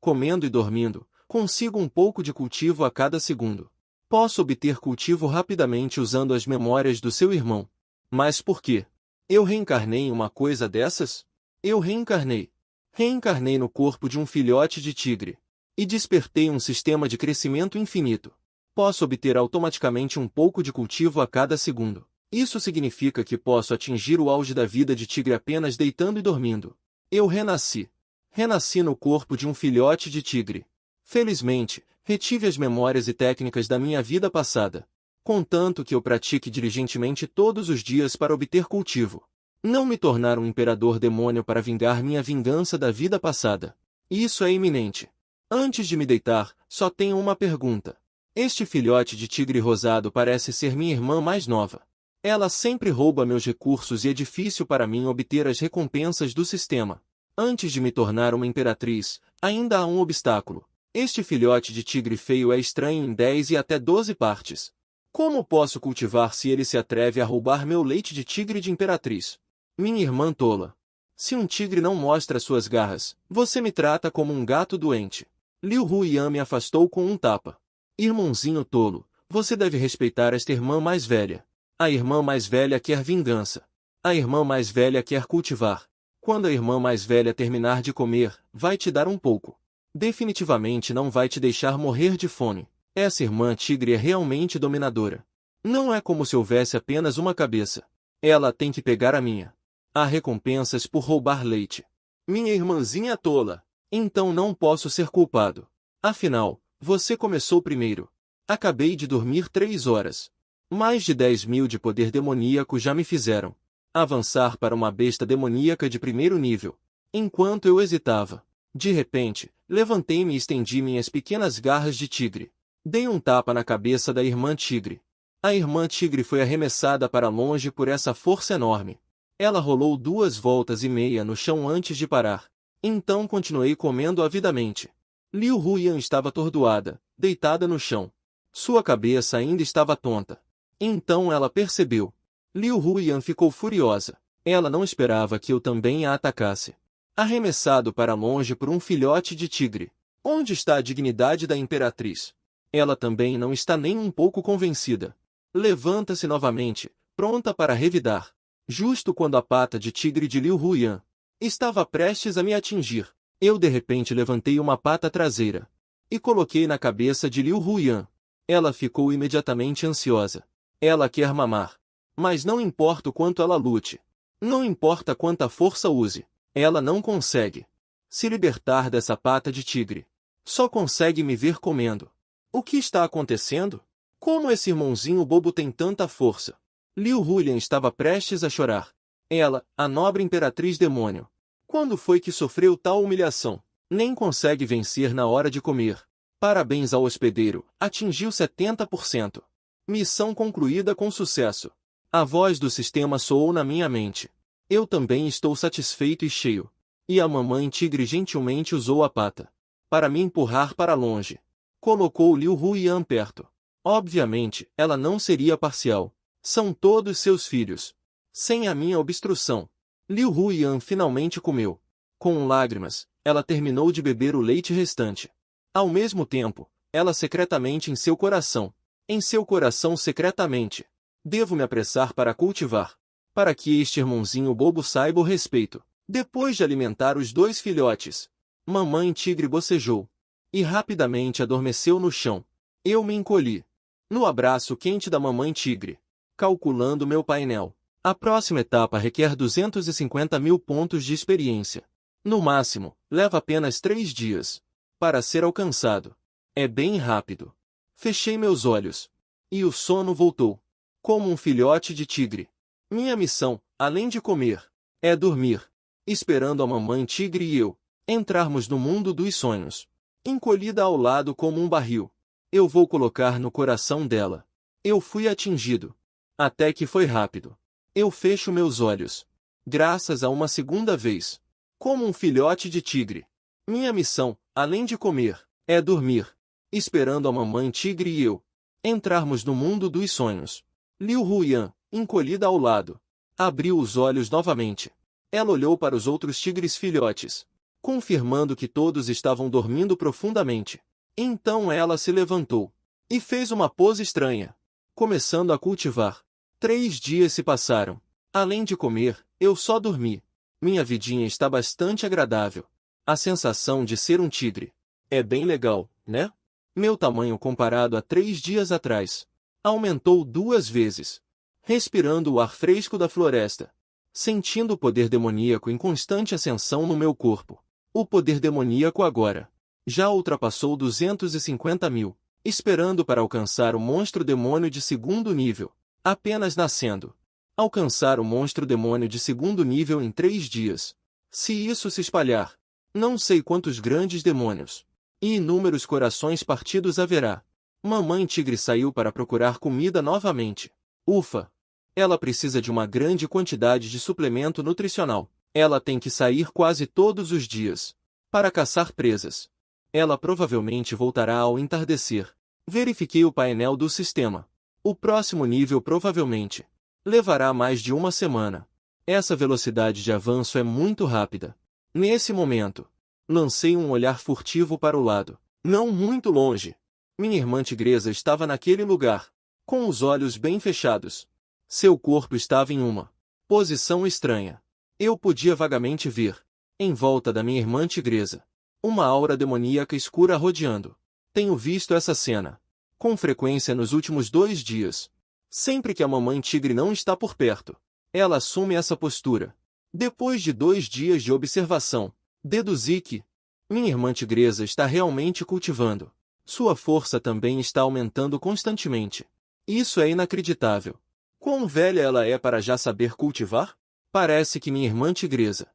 comendo e dormindo, consigo um pouco de cultivo a cada segundo. Posso obter cultivo rapidamente usando as memórias do seu irmão. Mas por quê? Eu reencarnei em uma coisa dessas? Eu reencarnei. Reencarnei no corpo de um filhote de tigre. E despertei um sistema de crescimento infinito. Posso obter automaticamente um pouco de cultivo a cada segundo. Isso significa que posso atingir o auge da vida de tigre apenas deitando e dormindo. Eu renasci. Renasci no corpo de um filhote de tigre. Felizmente, retive as memórias e técnicas da minha vida passada, contanto que eu pratique diligentemente todos os dias para obter cultivo. Não me tornar um imperador demônio para vingar minha vingança da vida passada. Isso é iminente. Antes de me deitar, só tenho uma pergunta. Este filhote de tigre rosado parece ser minha irmã mais nova. Ela sempre rouba meus recursos e é difícil para mim obter as recompensas do sistema. Antes de me tornar uma imperatriz, ainda há um obstáculo. Este filhote de tigre feio é estranho em 10 e até 12 partes. Como posso cultivar se ele se atreve a roubar meu leite de tigre de imperatriz? Minha irmã tola. Se um tigre não mostra suas garras, você me trata como um gato doente. Liu Huiyan me afastou com um tapa. Irmãozinho tolo, você deve respeitar esta irmã mais velha. A irmã mais velha quer vingança. A irmã mais velha quer cultivar. Quando a irmã mais velha terminar de comer, vai te dar um pouco. Definitivamente não vai te deixar morrer de fome. Essa irmã tigre é realmente dominadora. Não é como se houvesse apenas uma cabeça. Ela tem que pegar a minha. Há recompensas por roubar leite. Minha irmãzinha tola. Então não posso ser culpado. Afinal, você começou primeiro. Acabei de dormir 3 horas. Mais de 10.000 de poder demoníaco já me fizeram avançar para uma besta demoníaca de primeiro nível. Enquanto eu hesitava, de repente, levantei-me e estendi minhas pequenas garras de tigre. Dei um tapa na cabeça da irmã tigre. A irmã tigre foi arremessada para longe por essa força enorme. Ela rolou 2,5 voltas no chão antes de parar. Então continuei comendo avidamente. Liu Huiyan estava atordoada, deitada no chão. Sua cabeça ainda estava tonta. Então ela percebeu. Liu Huiyan ficou furiosa. Ela não esperava que eu também a atacasse. Arremessado para longe por um filhote de tigre. Onde está a dignidade da imperatriz? Ela também não está nem um pouco convencida. Levanta-se novamente, pronta para revidar. Justo quando a pata de tigre de Liu Huiyan estava prestes a me atingir, eu de repente levantei uma pata traseira e coloquei na cabeça de Liu Huiyan. Ela ficou imediatamente ansiosa. Ela quer mamar. Mas não importa o quanto ela lute. Não importa quanta força use. Ela não consegue se libertar dessa pata de tigre. Só consegue me ver comendo. O que está acontecendo? Como esse irmãozinho bobo tem tanta força? Liu Huiyan estava prestes a chorar. Ela, a nobre imperatriz demônio. Quando foi que sofreu tal humilhação? Nem consegue vencer na hora de comer. Parabéns ao hospedeiro, atingiu 70%. Missão concluída com sucesso. A voz do sistema soou na minha mente. Eu também estou satisfeito e cheio. E a mamãe tigre gentilmente usou a pata para me empurrar para longe. Colocou Liu Huiyan perto. Obviamente, ela não seria parcial. São todos seus filhos. Sem a minha obstrução. Liu Huiyan finalmente comeu. Com lágrimas, ela terminou de beber o leite restante. Ao mesmo tempo, ela secretamente em seu coração. Em seu coração secretamente. Devo me apressar para cultivar. Para que este irmãozinho bobo saiba o respeito. Depois de alimentar os 2 filhotes, mamãe tigre bocejou. E rapidamente adormeceu no chão. Eu me encolhi no abraço quente da mamãe tigre. Calculando meu painel. A próxima etapa requer 250.000 pontos de experiência. No máximo, leva apenas 3 dias para ser alcançado. É bem rápido. Fechei meus olhos. E o sono voltou. Como um filhote de tigre. Minha missão, além de comer, é dormir. Esperando a mamãe tigre e eu entrarmos no mundo dos sonhos. Encolhida ao lado como um barril. Eu vou colocar no coração dela. Eu fui atingido. Até que foi rápido. Eu fecho meus olhos. Graças a uma segunda vez. Como um filhote de tigre. Minha missão, além de comer, é dormir. Esperando a mamãe tigre e eu entrarmos no mundo dos sonhos. Liu Huiyan, encolhida ao lado, abriu os olhos novamente. Ela olhou para os outros tigres filhotes. confirmando que todos estavam dormindo profundamente. Então ela se levantou e fez uma pose estranha, começando a cultivar. 3 dias se passaram. Além de comer, eu só dormi. Minha vidinha está bastante agradável. A sensação de ser um tigre é bem legal, né? Meu tamanho comparado a 3 dias atrás aumentou 2 vezes. Respirando o ar fresco da floresta, sentindo o poder demoníaco em constante ascensão no meu corpo. O poder demoníaco agora já ultrapassou 250.000, esperando para alcançar o monstro demônio de 2º nível, apenas nascendo. Alcançar o monstro demônio de 2º nível em 3 dias. Se isso se espalhar, não sei quantos grandes demônios e inúmeros corações partidos haverá. Mamãe Tigre saiu para procurar comida novamente. Ufa! Ela precisa de uma grande quantidade de suplemento nutricional. Ela tem que sair quase todos os dias para caçar presas. Ela provavelmente voltará ao entardecer. Verifiquei o painel do sistema. O próximo nível provavelmente levará mais de uma semana. Essa velocidade de avanço é muito rápida. Nesse momento, lancei um olhar furtivo para o lado. Não muito longe. Minha irmã tigresa estava naquele lugar, com os olhos bem fechados. Seu corpo estava em uma posição estranha. Eu podia vagamente ver, em volta da minha irmã tigresa, uma aura demoníaca escura rodeando. Tenho visto essa cena com frequência nos últimos 2 dias. Sempre que a mamãe tigre não está por perto, ela assume essa postura. Depois de 2 dias de observação, deduzi que minha irmã tigresa está realmente cultivando. Sua força também está aumentando constantemente. Isso é inacreditável. Quão velha ela é para já saber cultivar? Parece que minha irmã tigresa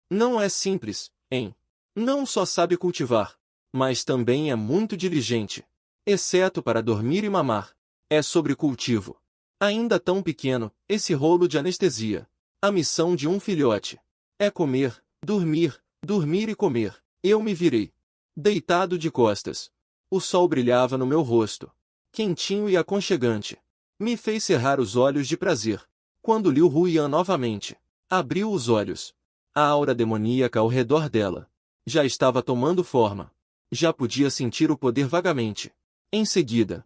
não é simples, hein? Não só sabe cultivar, mas também é muito diligente. Exceto para dormir e mamar. É sobre cultivo. Ainda tão pequeno, esse rolo de anestesia. A missão de um filhote é comer, dormir, dormir e comer. Eu me virei, deitado de costas. O sol brilhava no meu rosto, quentinho e aconchegante. Me fez cerrar os olhos de prazer. Quando Liu Huyan novamente abriu os olhos, a aura demoníaca ao redor dela já estava tomando forma. Já podia sentir o poder vagamente. Em seguida,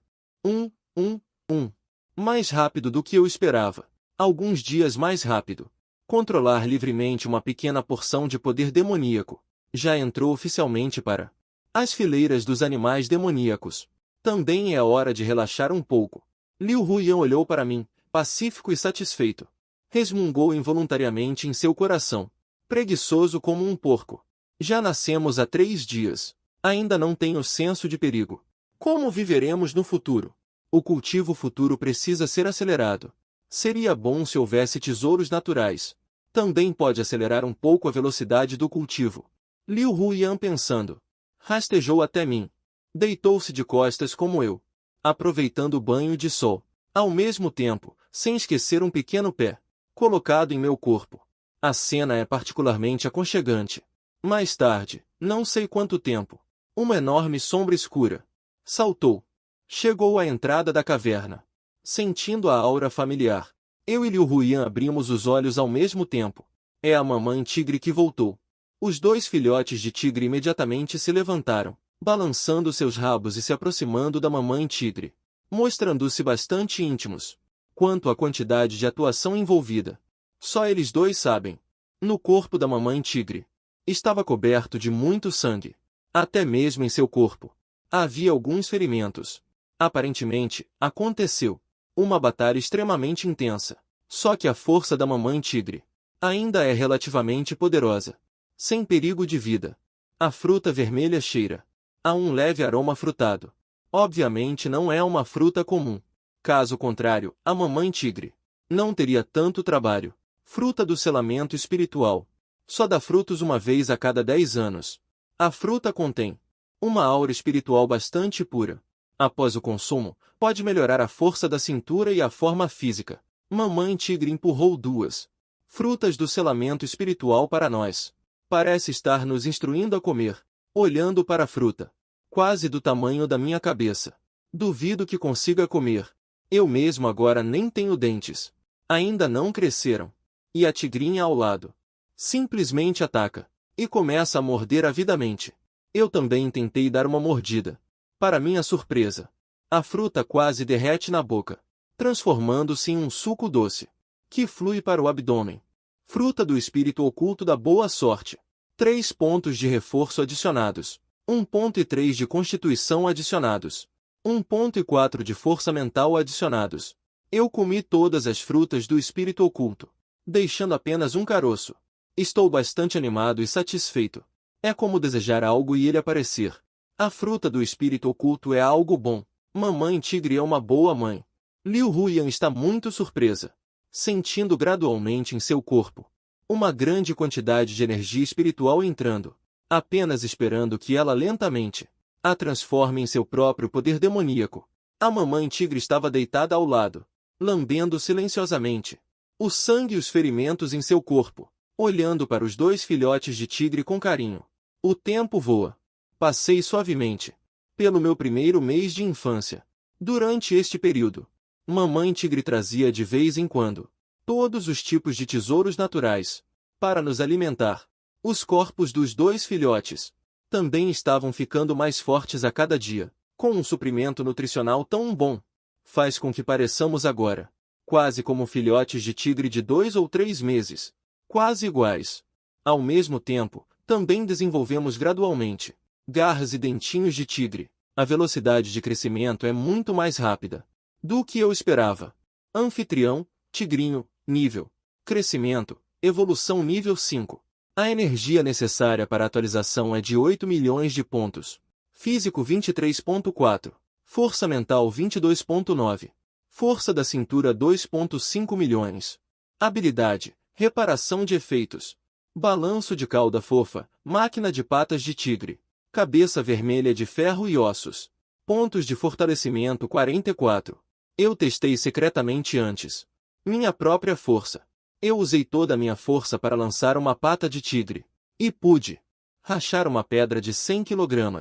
mais rápido do que eu esperava. Alguns dias mais rápido. Controlar livremente uma pequena porção de poder demoníaco já entrou oficialmente para as fileiras dos animais demoníacos. Também é hora de relaxar um pouco. Liu Huyan olhou para mim, pacífico e satisfeito. Resmungou involuntariamente em seu coração. Preguiçoso como um porco. Já nascemos há 3 dias. Ainda não tenho senso de perigo. Como viveremos no futuro? O cultivo futuro precisa ser acelerado. Seria bom se houvesse tesouros naturais. Também pode acelerar um pouco a velocidade do cultivo. Liu Huyan pensando. Rastejou até mim. Deitou-se de costas como eu, aproveitando o banho de sol. Ao mesmo tempo, sem esquecer um pequeno pé colocado em meu corpo. A cena é particularmente aconchegante. Mais tarde, não sei quanto tempo, uma enorme sombra escura saltou. Chegou à entrada da caverna. Sentindo a aura familiar, eu e Liu Huyan abrimos os olhos ao mesmo tempo. É a mamãe tigre que voltou. Os 2 filhotes de tigre imediatamente se levantaram, balançando seus rabos e se aproximando da mamãe tigre, mostrando-se bastante íntimos. Quanto à quantidade de atuação envolvida, só eles 2 sabem. No corpo da mamãe tigre estava coberto de muito sangue. Até mesmo em seu corpo havia alguns ferimentos. Aparentemente, aconteceu uma batalha extremamente intensa. Só que a força da mamãe tigre ainda é relativamente poderosa. Sem perigo de vida. A fruta vermelha cheira a um leve aroma frutado. Obviamente não é uma fruta comum. Caso contrário, a mamãe tigre não teria tanto trabalho. Fruta do selamento espiritual. Só dá frutos uma vez a cada 10 anos. A fruta contém uma aura espiritual bastante pura. Após o consumo, pode melhorar a força da cintura e a forma física. Mamãe tigre empurrou 2 frutas do selamento espiritual para nós. Parece estar nos instruindo a comer, olhando para a fruta, quase do tamanho da minha cabeça. Duvido que consiga comer. Eu mesmo agora nem tenho dentes. Ainda não cresceram. E a tigrinha ao lado Simplesmente ataca. E começa a morder avidamente. Eu também tentei dar uma mordida. Para minha surpresa, a fruta quase derrete na boca, transformando-se em um suco doce, que flui para o abdômen. Fruta do espírito oculto da boa sorte. 3 pontos de reforço adicionados. 1,3 de constituição adicionados. 1,4 de força mental adicionados. Eu comi todas as frutas do espírito oculto, deixando apenas um caroço. Estou bastante animado e satisfeito. É como desejar algo e ele aparecer. A fruta do espírito oculto é algo bom. Mamãe Tigre é uma boa mãe. Liu Huyan está muito surpresa, sentindo gradualmente em seu corpo uma grande quantidade de energia espiritual entrando, apenas esperando que ela lentamente a transforme em seu próprio poder demoníaco. A mamãe tigre estava deitada ao lado, lambendo silenciosamente o sangue e os ferimentos em seu corpo, olhando para os 2 filhotes de tigre com carinho. O tempo voa. Passei suavemente pelo meu primeiro mês de infância. Durante este período, mamãe tigre trazia de vez em quando todos os tipos de tesouros naturais para nos alimentar. Os corpos dos 2 filhotes também estavam ficando mais fortes a cada dia, com um suprimento nutricional tão bom. Faz com que pareçamos agora quase como filhotes de tigre de 2 ou 3 meses, quase iguais. Ao mesmo tempo, também desenvolvemos gradualmente garras e dentinhos de tigre. A velocidade de crescimento é muito mais rápida do que eu esperava. Anfitrião, tigrinho, nível, crescimento, evolução nível 5. A energia necessária para a atualização é de 8 milhões de pontos. Físico 23,4. Força mental 22,9. Força da cintura 2,5 milhões. Habilidade, reparação de efeitos. Balanço de cauda fofa, máquina de patas de tigre. Cabeça vermelha de ferro e ossos. Pontos de fortalecimento 44. Eu testei secretamente antes minha própria força. Eu usei toda a minha força para lançar uma pata de tigre. E pude rachar uma pedra de 100 kg,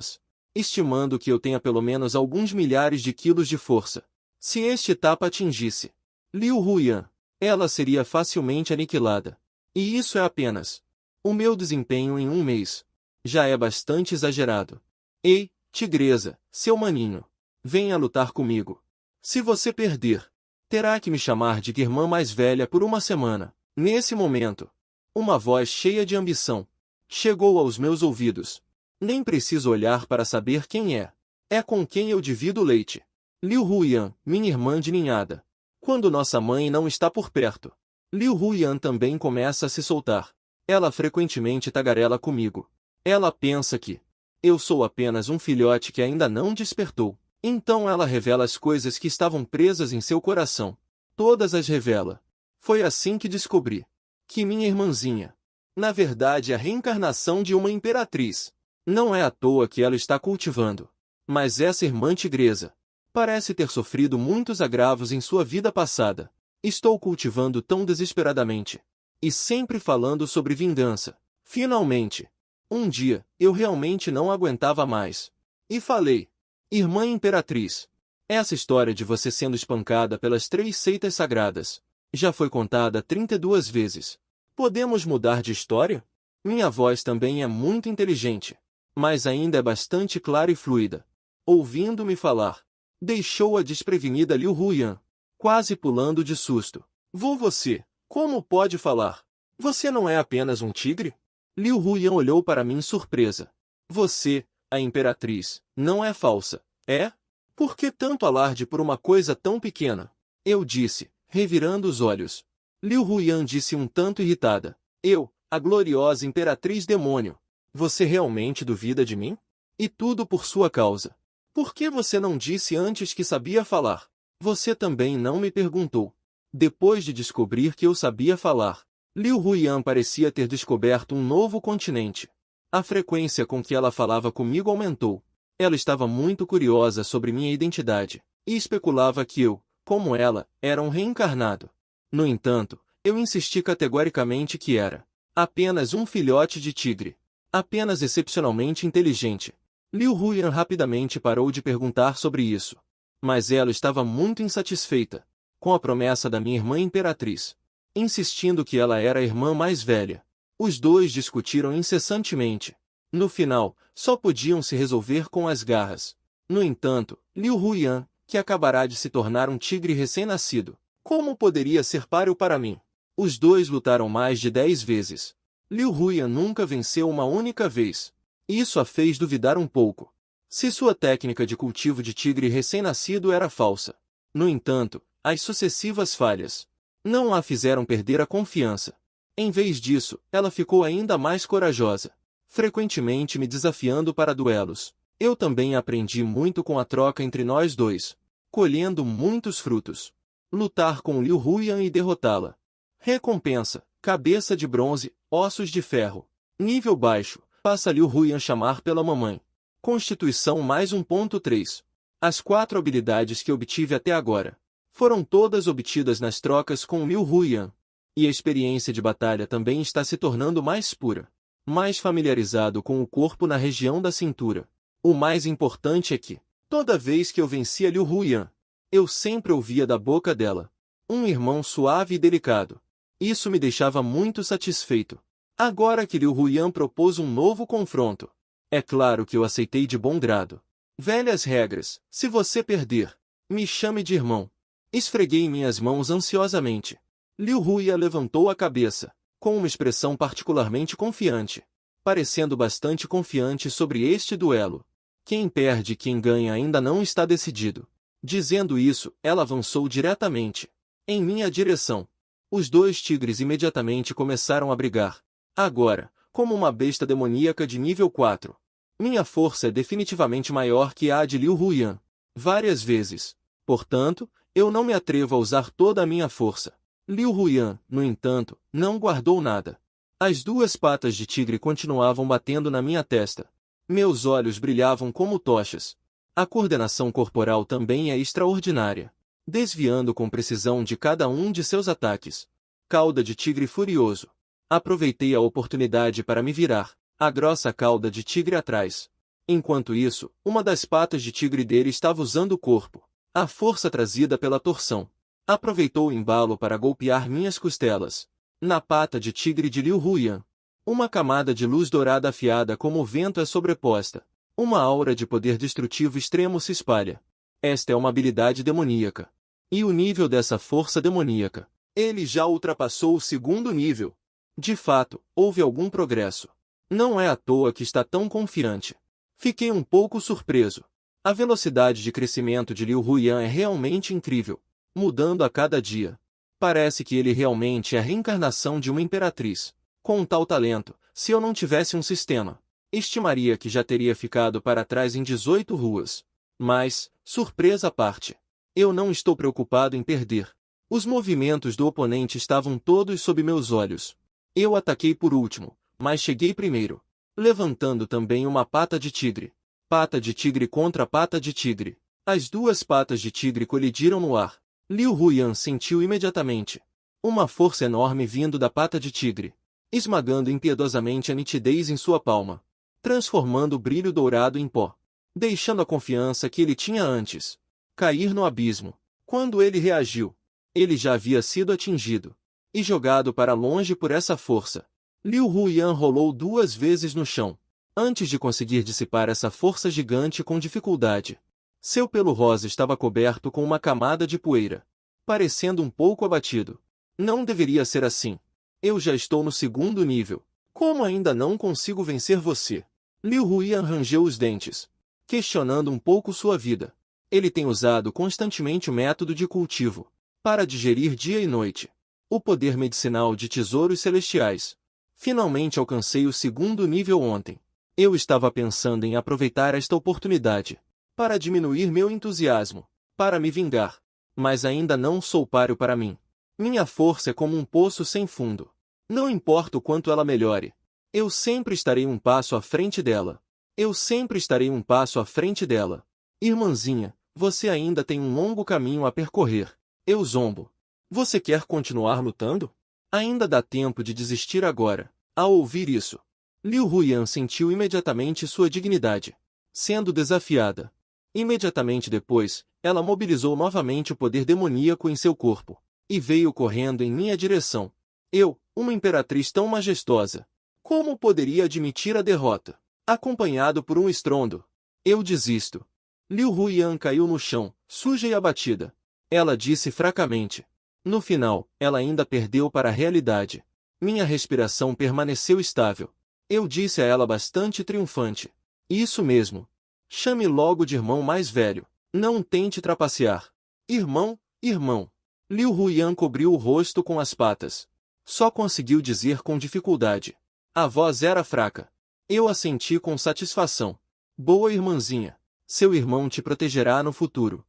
estimando que eu tenha pelo menos alguns milhares de quilos de força. Se este tapa atingisse Liu Huyan, ela seria facilmente aniquilada. E isso é apenas o meu desempenho em um mês. Já é bastante exagerado. Ei, tigresa, seu maninho, venha lutar comigo. Se você perder, terá que me chamar de irmã mais velha por uma semana. Nesse momento, uma voz cheia de ambição chegou aos meus ouvidos. Nem preciso olhar para saber quem é. É com quem eu divido o leite. Liu Huyan, minha irmã de ninhada. Quando nossa mãe não está por perto, Liu Huyan também começa a se soltar. Ela frequentemente tagarela comigo. Ela pensa que eu sou apenas um filhote que ainda não despertou. Então ela revela as coisas que estavam presas em seu coração. Todas as revela. Foi assim que descobri que minha irmãzinha, na verdade, é a reencarnação de uma imperatriz. Não é à toa que ela está cultivando. Mas essa irmã tigresa parece ter sofrido muitos agravos em sua vida passada. Estou cultivando tão desesperadamente. E sempre falando sobre vingança. Finalmente, um dia, eu realmente não aguentava mais. E falei: Irmã Imperatriz, essa história de você sendo espancada pelas 3 seitas sagradas já foi contada 32 vezes. Podemos mudar de história? Minha voz também é muito inteligente, mas ainda é bastante clara e fluida. Ouvindo-me falar, deixou-a desprevenida Liu Huyan, quase pulando de susto. Você, como pode falar? Você não é apenas um tigre? Liu Huyan olhou para mim surpresa. Você, a Imperatriz, não é falsa, é? Por que tanto alarde por uma coisa tão pequena? Eu disse, revirando os olhos. Liu Huyan disse um tanto irritada. Eu, a gloriosa Imperatriz Demônio. Você realmente duvida de mim? E tudo por sua causa. Por que você não disse antes que sabia falar? Você também não me perguntou. Depois de descobrir que eu sabia falar, Liu Huyan parecia ter descoberto um novo continente. A frequência com que ela falava comigo aumentou. Ela estava muito curiosa sobre minha identidade, e especulava que eu, como ela, era um reencarnado. No entanto, eu insisti categoricamente que era apenas um filhote de tigre. Apenas excepcionalmente inteligente. Liu Huyan rapidamente parou de perguntar sobre isso. Mas ela estava muito insatisfeita com a promessa da minha irmã Imperatriz, insistindo que ela era a irmã mais velha. Os dois discutiram incessantemente. No final, só podiam se resolver com as garras. No entanto, Liu Huyan, que acabará de se tornar um tigre recém-nascido, como poderia ser páreo para mim? Os dois lutaram mais de 10 vezes. Liu Huyan nunca venceu uma única vez. Isso a fez duvidar um pouco. Se sua técnica de cultivo de tigre recém-nascido era falsa. No entanto, as sucessivas falhas não a fizeram perder a confiança. Em vez disso, ela ficou ainda mais corajosa, frequentemente me desafiando para duelos. Eu também aprendi muito com a troca entre nós dois, colhendo muitos frutos. Lutar com Liu Huyan e derrotá-la. Recompensa: cabeça de bronze, ossos de ferro. Nível baixo: faça Liu Huyan chamar pela mamãe. Constituição mais 1.3. As 4 habilidades que obtive até agora foram todas obtidas nas trocas com Liu Huyan. E a experiência de batalha também está se tornando mais pura. Mais familiarizado com o corpo na região da cintura. O mais importante é que, toda vez que eu vencia Liu Huyan, eu sempre ouvia da boca dela um irmão suave e delicado. Isso me deixava muito satisfeito. Agora que Liu Huyan propôs um novo confronto, é claro que eu aceitei de bom grado. Velhas regras: se você perder, me chame de irmão. Esfreguei minhas mãos ansiosamente. Liu Huyan levantou a cabeça, com uma expressão particularmente confiante, parecendo bastante confiante sobre este duelo. Quem perde e quem ganha ainda não está decidido. Dizendo isso, ela avançou diretamente em minha direção. Os dois tigres imediatamente começaram a brigar. Agora, como uma besta demoníaca de nível 4. Minha força é definitivamente maior que a de Liu Huyan. Várias vezes. Portanto, eu não me atrevo a usar toda a minha força. Liu Huyan, no entanto, não guardou nada. As 2 patas de tigre continuavam batendo na minha testa. Meus olhos brilhavam como tochas. A coordenação corporal também é extraordinária, desviando com precisão de cada um de seus ataques. Cauda de tigre furioso. Aproveitei a oportunidade para me virar, a grossa cauda de tigre atrás. Enquanto isso, uma das patas de tigre dele estava usando o corpo, a força trazida pela torção. Aproveitou o embalo para golpear minhas costelas. Na pata de tigre de Liu Huyan, uma camada de luz dourada afiada como o vento é sobreposta. Uma aura de poder destrutivo extremo se espalha. Esta é uma habilidade demoníaca. E o nível dessa força demoníaca? Ele já ultrapassou o 2º nível. De fato, houve algum progresso. Não é à toa que está tão confiante. Fiquei um pouco surpreso. A velocidade de crescimento de Liu Huyan é realmente incrível, mudando a cada dia. Parece que ele realmente é a reencarnação de uma imperatriz. Com tal talento, se eu não tivesse um sistema, estimaria que já teria ficado para trás em 18 ruas. Mas, surpresa à parte, eu não estou preocupado em perder. Os movimentos do oponente estavam todos sob meus olhos. Eu ataquei por último, mas cheguei primeiro, levantando também uma pata de tigre. Pata de tigre contra pata de tigre. As 2 patas de tigre colidiram no ar. Liu Huyan sentiu imediatamente uma força enorme vindo da pata de tigre, esmagando impiedosamente a nitidez em sua palma, transformando o brilho dourado em pó, deixando a confiança que ele tinha antes cair no abismo. Quando ele reagiu, ele já havia sido atingido e jogado para longe por essa força. Liu Huyan rolou 2 vezes no chão, antes de conseguir dissipar essa força gigante com dificuldade. Seu pelo rosa estava coberto com uma camada de poeira, parecendo um pouco abatido. Não deveria ser assim. Eu já estou no 2º nível. Como ainda não consigo vencer você? Liu Huyan rangeu os dentes, questionando um pouco sua vida. Ele tem usado constantemente o método de cultivo para digerir dia e noite o poder medicinal de tesouros celestiais. Finalmente alcancei o 2º nível ontem. Eu estava pensando em aproveitar esta oportunidade para diminuir meu entusiasmo, para me vingar. Mas ainda não sou páreo para mim. Minha força é como um poço sem fundo. Não importa o quanto ela melhore, eu sempre estarei um passo à frente dela. Eu sempre estarei um passo à frente dela. Irmãzinha, você ainda tem um longo caminho a percorrer. Eu zombo. Você quer continuar lutando? Ainda dá tempo de desistir agora. Ao ouvir isso, Liu Huyan sentiu imediatamente sua dignidade sendo desafiada. Imediatamente depois, ela mobilizou novamente o poder demoníaco em seu corpo e veio correndo em minha direção. Eu, uma imperatriz tão majestosa. Como poderia admitir a derrota? Acompanhado por um estrondo. Eu desisto. Liu Huiyan caiu no chão, suja e abatida. Ela disse fracamente. No final, ela ainda perdeu para a realidade. Minha respiração permaneceu estável. Eu disse a ela bastante triunfante. Isso mesmo. Chame logo de irmão mais velho. Não tente trapacear. Irmão, irmão. Liu Huiyan cobriu o rosto com as patas. Só conseguiu dizer com dificuldade. A voz era fraca. Eu assenti com satisfação. Boa irmãzinha. Seu irmão te protegerá no futuro.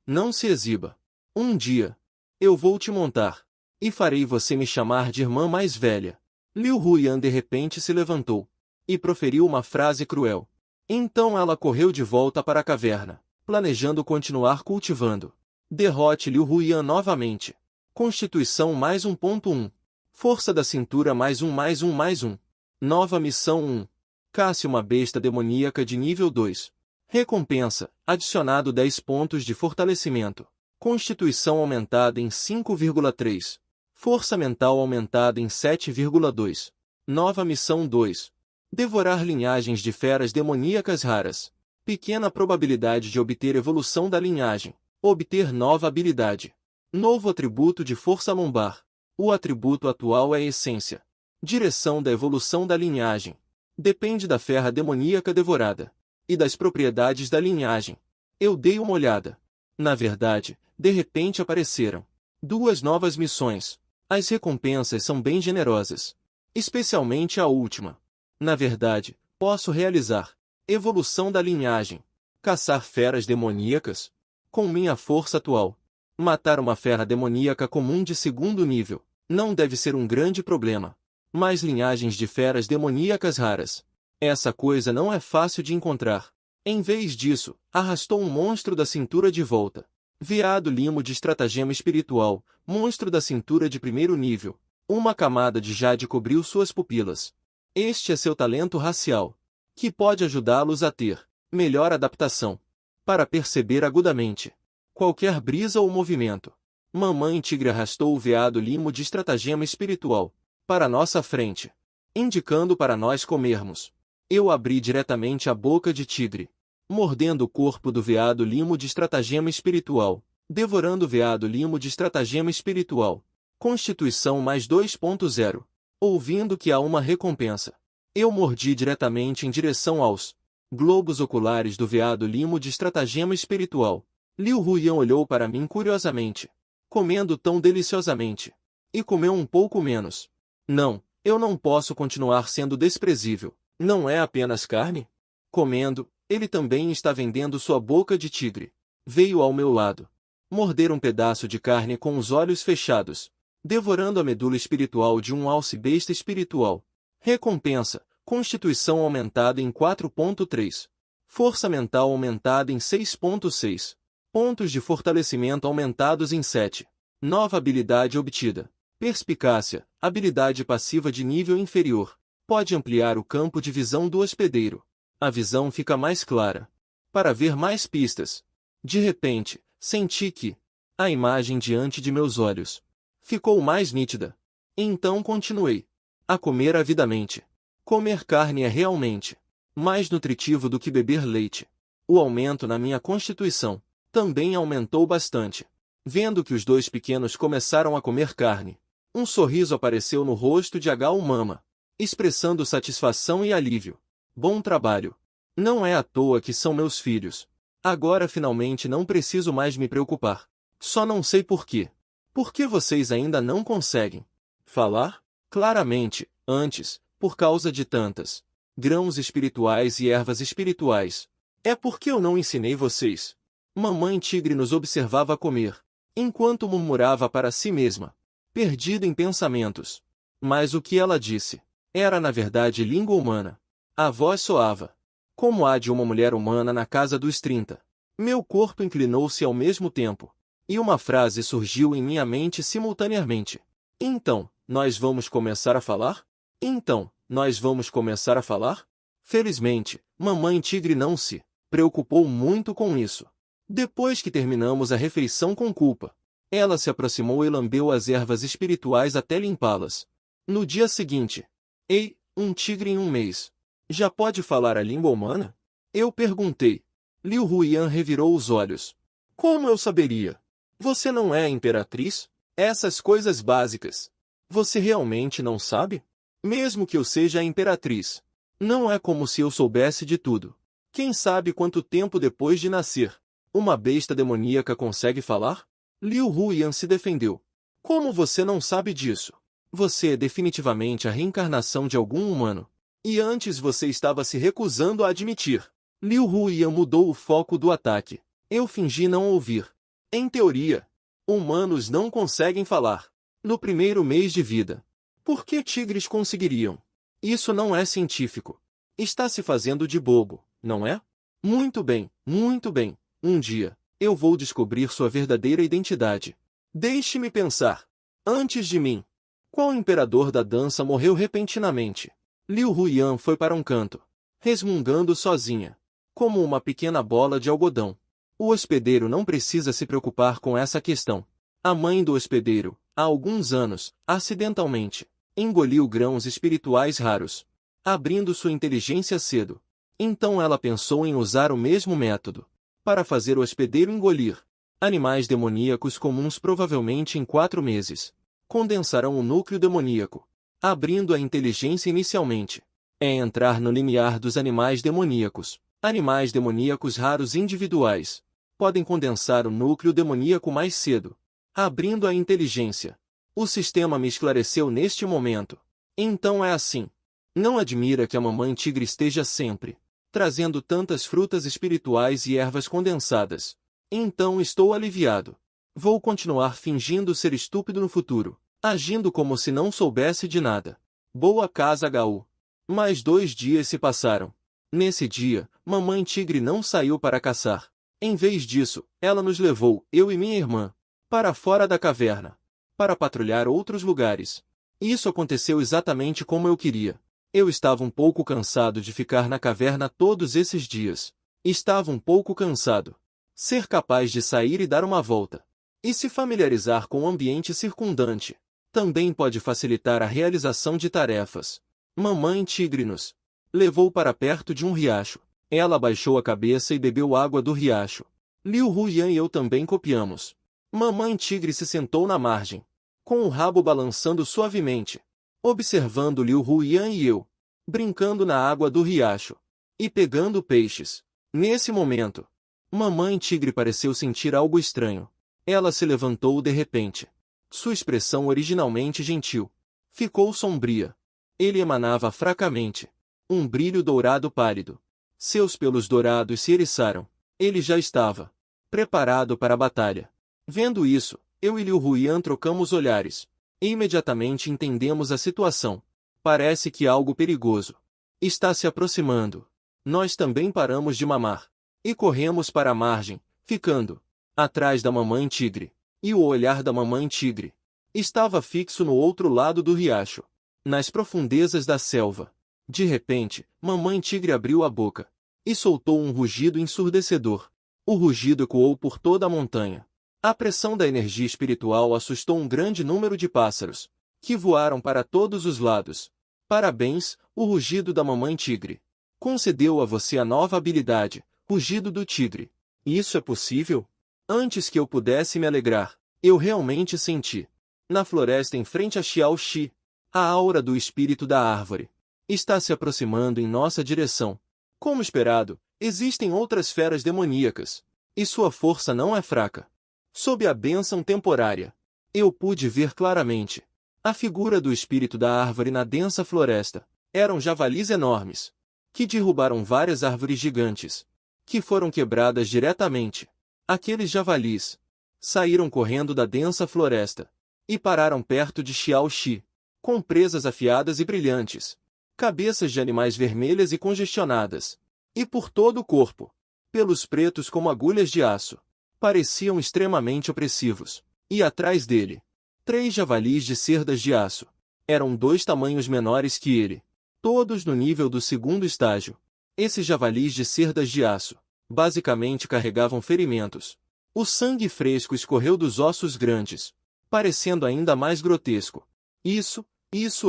Não se exiba. Um dia, eu vou te montar. E farei você me chamar de irmã mais velha. Liu Huiyan de repente se levantou. E proferiu uma frase cruel. Então ela correu de volta para a caverna, planejando continuar cultivando. Derrote Liu Huiyan novamente. Constituição mais 1.1. Força da cintura mais 1. Nova missão 1. Casse uma besta demoníaca de nível 2. Recompensa, adicionado 10 pontos de fortalecimento. Constituição aumentada em 5,3. Força mental aumentada em 7,2. Nova missão 2. Devorar linhagens de feras demoníacas raras. Pequena probabilidade de obter evolução da linhagem. Obter nova habilidade. Novo atributo de força lombar. O atributo atual é essência. Direção da evolução da linhagem. Depende da fera demoníaca devorada. E das propriedades da linhagem. Eu dei uma olhada. Na verdade, de repente apareceram 2 novas missões. As recompensas são bem generosas. Especialmente a última. Na verdade, posso realizar evolução da linhagem. Caçar feras demoníacas. Com minha força atual. Matar uma fera demoníaca comum de 2º nível. Não deve ser um grande problema. Mais linhagens de feras demoníacas raras. Essa coisa não é fácil de encontrar. Em vez disso, arrastou um monstro da cintura de volta. Veado limo de estratagema espiritual, monstro da cintura de 1º nível. Uma camada de jade cobriu suas pupilas. Este é seu talento racial, que pode ajudá-los a ter melhor adaptação, para perceber agudamente qualquer brisa ou movimento. Mamãe Tigre arrastou o veado limo de estratagema espiritual para nossa frente, indicando para nós comermos. Eu abri diretamente a boca de Tigre, mordendo o corpo do veado limo de estratagema espiritual, devorando o veado limo de estratagema espiritual. Constituição mais 2.0. Ouvindo que há uma recompensa. Eu mordi diretamente em direção aos globos oculares do veado limo de estratagema espiritual. Liu Huiyan olhou para mim curiosamente. Comendo tão deliciosamente. E comeu um pouco menos. Não, eu não posso continuar sendo desprezível. Não é apenas carne? Comendo, ele também está vendendo sua boca de tigre. Veio ao meu lado. Morder um pedaço de carne com os olhos fechados. Devorando a medula espiritual de um alce besta espiritual. Recompensa, constituição aumentada em 4.3. Força mental aumentada em 6.6. Pontos de fortalecimento aumentados em 7. Nova habilidade obtida. Perspicácia, habilidade passiva de nível inferior. Pode ampliar o campo de visão do hospedeiro. A visão fica mais clara. Para ver mais pistas. De repente, senti que a imagem diante de meus olhos ficou mais nítida. Então continuei a comer avidamente. Comer carne é realmente mais nutritivo do que beber leite. O aumento na minha constituição também aumentou bastante. Vendo que os 2 pequenos começaram a comer carne, um sorriso apareceu no rosto de H. Mama, expressando satisfação e alívio. Bom trabalho. Não é à toa que são meus filhos. Agora finalmente não preciso mais me preocupar. Só não sei por quê. Por que vocês ainda não conseguem falar? Claramente, antes, por causa de tantas grãos espirituais e ervas espirituais. É porque eu não ensinei vocês. Mamãe Tigre nos observava comer, enquanto murmurava para si mesma, perdida em pensamentos. Mas o que ela disse era na verdade língua humana. A voz soava como a de uma mulher humana na casa dos 30. Meu corpo inclinou-se ao mesmo tempo. E uma frase surgiu em minha mente simultaneamente. Então, nós vamos começar a falar? Então, nós vamos começar a falar? Felizmente, Mamãe Tigre não se preocupou muito com isso. Depois que terminamos a refeição com culpa, Ela se aproximou e lambeu as ervas espirituais até limpá-las. No dia seguinte, ei, um tigre em um mês. Já pode falar a língua humana? Eu perguntei. Liu Huiyan revirou os olhos. Como eu saberia? Você não é a imperatriz? Essas coisas básicas. Você realmente não sabe? Mesmo que eu seja a imperatriz. Não é como se eu soubesse de tudo. Quem sabe quanto tempo depois de nascer, uma besta demoníaca consegue falar? Liu Huiyan se defendeu. Como você não sabe disso? Você é definitivamente a reencarnação de algum humano. E antes você estava se recusando a admitir. Liu Huiyan mudou o foco do ataque. Eu fingi não ouvir. Em teoria, humanos não conseguem falar. No primeiro mês de vida. Por que tigres conseguiriam? Isso não é científico. Está se fazendo de bobo, não é? Muito bem, muito bem. Um dia, eu vou descobrir sua verdadeira identidade. Deixe-me pensar. Antes de mim, qual imperador da dança morreu repentinamente? Liu Huiyan foi para um canto, resmungando sozinha, como uma pequena bola de algodão. O hospedeiro não precisa se preocupar com essa questão. A mãe do hospedeiro, há alguns anos, acidentalmente, engoliu grãos espirituais raros, abrindo sua inteligência cedo. Então ela pensou em usar o mesmo método, para fazer o hospedeiro engolir animais demoníacos comuns provavelmente em 4 meses. Condensarão o núcleo demoníaco, abrindo a inteligência inicialmente. É entrar no limiar dos animais demoníacos. Animais demoníacos raros individuais podem condensar o núcleo demoníaco mais cedo, abrindo a inteligência. O sistema me esclareceu neste momento. Então é assim. Não admira que a mamãe tigre esteja sempre trazendo tantas frutas espirituais e ervas condensadas. Então estou aliviado. Vou continuar fingindo ser estúpido no futuro, agindo como se não soubesse de nada. Boa casa Gaú. Mais 2 dias se passaram. Nesse dia, mamãe tigre não saiu para caçar. Em vez disso, ela nos levou, eu e minha irmã, para fora da caverna, para patrulhar outros lugares. Isso aconteceu exatamente como eu queria. Eu estava um pouco cansado de ficar na caverna todos esses dias. Estava um pouco cansado. Ser capaz de sair e dar uma volta, e se familiarizar com o ambiente circundante, também pode facilitar a realização de tarefas. Mamãe tigre nos levou para perto de um riacho. Ela abaixou a cabeça e bebeu água do riacho. Liu Huiyan e eu também copiamos. Mamãe tigre se sentou na margem, com o rabo balançando suavemente, observando Liu Huiyan e eu, brincando na água do riacho, e pegando peixes. Nesse momento, mamãe tigre pareceu sentir algo estranho. Ela se levantou de repente. Sua expressão originalmente gentil ficou sombria. Ele emanava fracamente um brilho dourado pálido. Seus pelos dourados se eriçaram. Ele já estava preparado para a batalha. Vendo isso, eu e Liu Huiyan trocamos olhares. E imediatamente entendemos a situação. Parece que algo perigoso está se aproximando. Nós também paramos de mamar e corremos para a margem, ficando atrás da mamãe tigre. E o olhar da mamãe tigre estava fixo no outro lado do riacho, nas profundezas da selva. De repente, mamãe tigre abriu a boca e soltou um rugido ensurdecedor. O rugido ecoou por toda a montanha. A pressão da energia espiritual assustou um grande número de pássaros, que voaram para todos os lados. Parabéns, o rugido da mamãe tigre concedeu a você a nova habilidade, rugido do tigre. Isso é possível? Antes que eu pudesse me alegrar, eu realmente senti. Na floresta em frente a Xiaoxi, a aura do espírito da árvore está se aproximando em nossa direção. Como esperado, existem outras feras demoníacas, e sua força não é fraca. Sob a bênção temporária, eu pude ver claramente a figura do espírito da árvore na densa floresta. Eram javalis enormes, que derrubaram várias árvores gigantes, que foram quebradas diretamente. Aqueles javalis saíram correndo da densa floresta e pararam perto de Xiaoxi, com presas afiadas e brilhantes, cabeças de animais vermelhas e congestionadas, e por todo o corpo, pelos pretos como agulhas de aço. Pareciam extremamente opressivos. E atrás dele, 3 javalis de cerdas de aço. Eram 2 tamanhos menores que ele, todos no nível do 2º estágio. Esses javalis de cerdas de aço basicamente carregavam ferimentos, O sangue fresco escorreu dos ossos grandes, parecendo ainda mais grotesco. Isso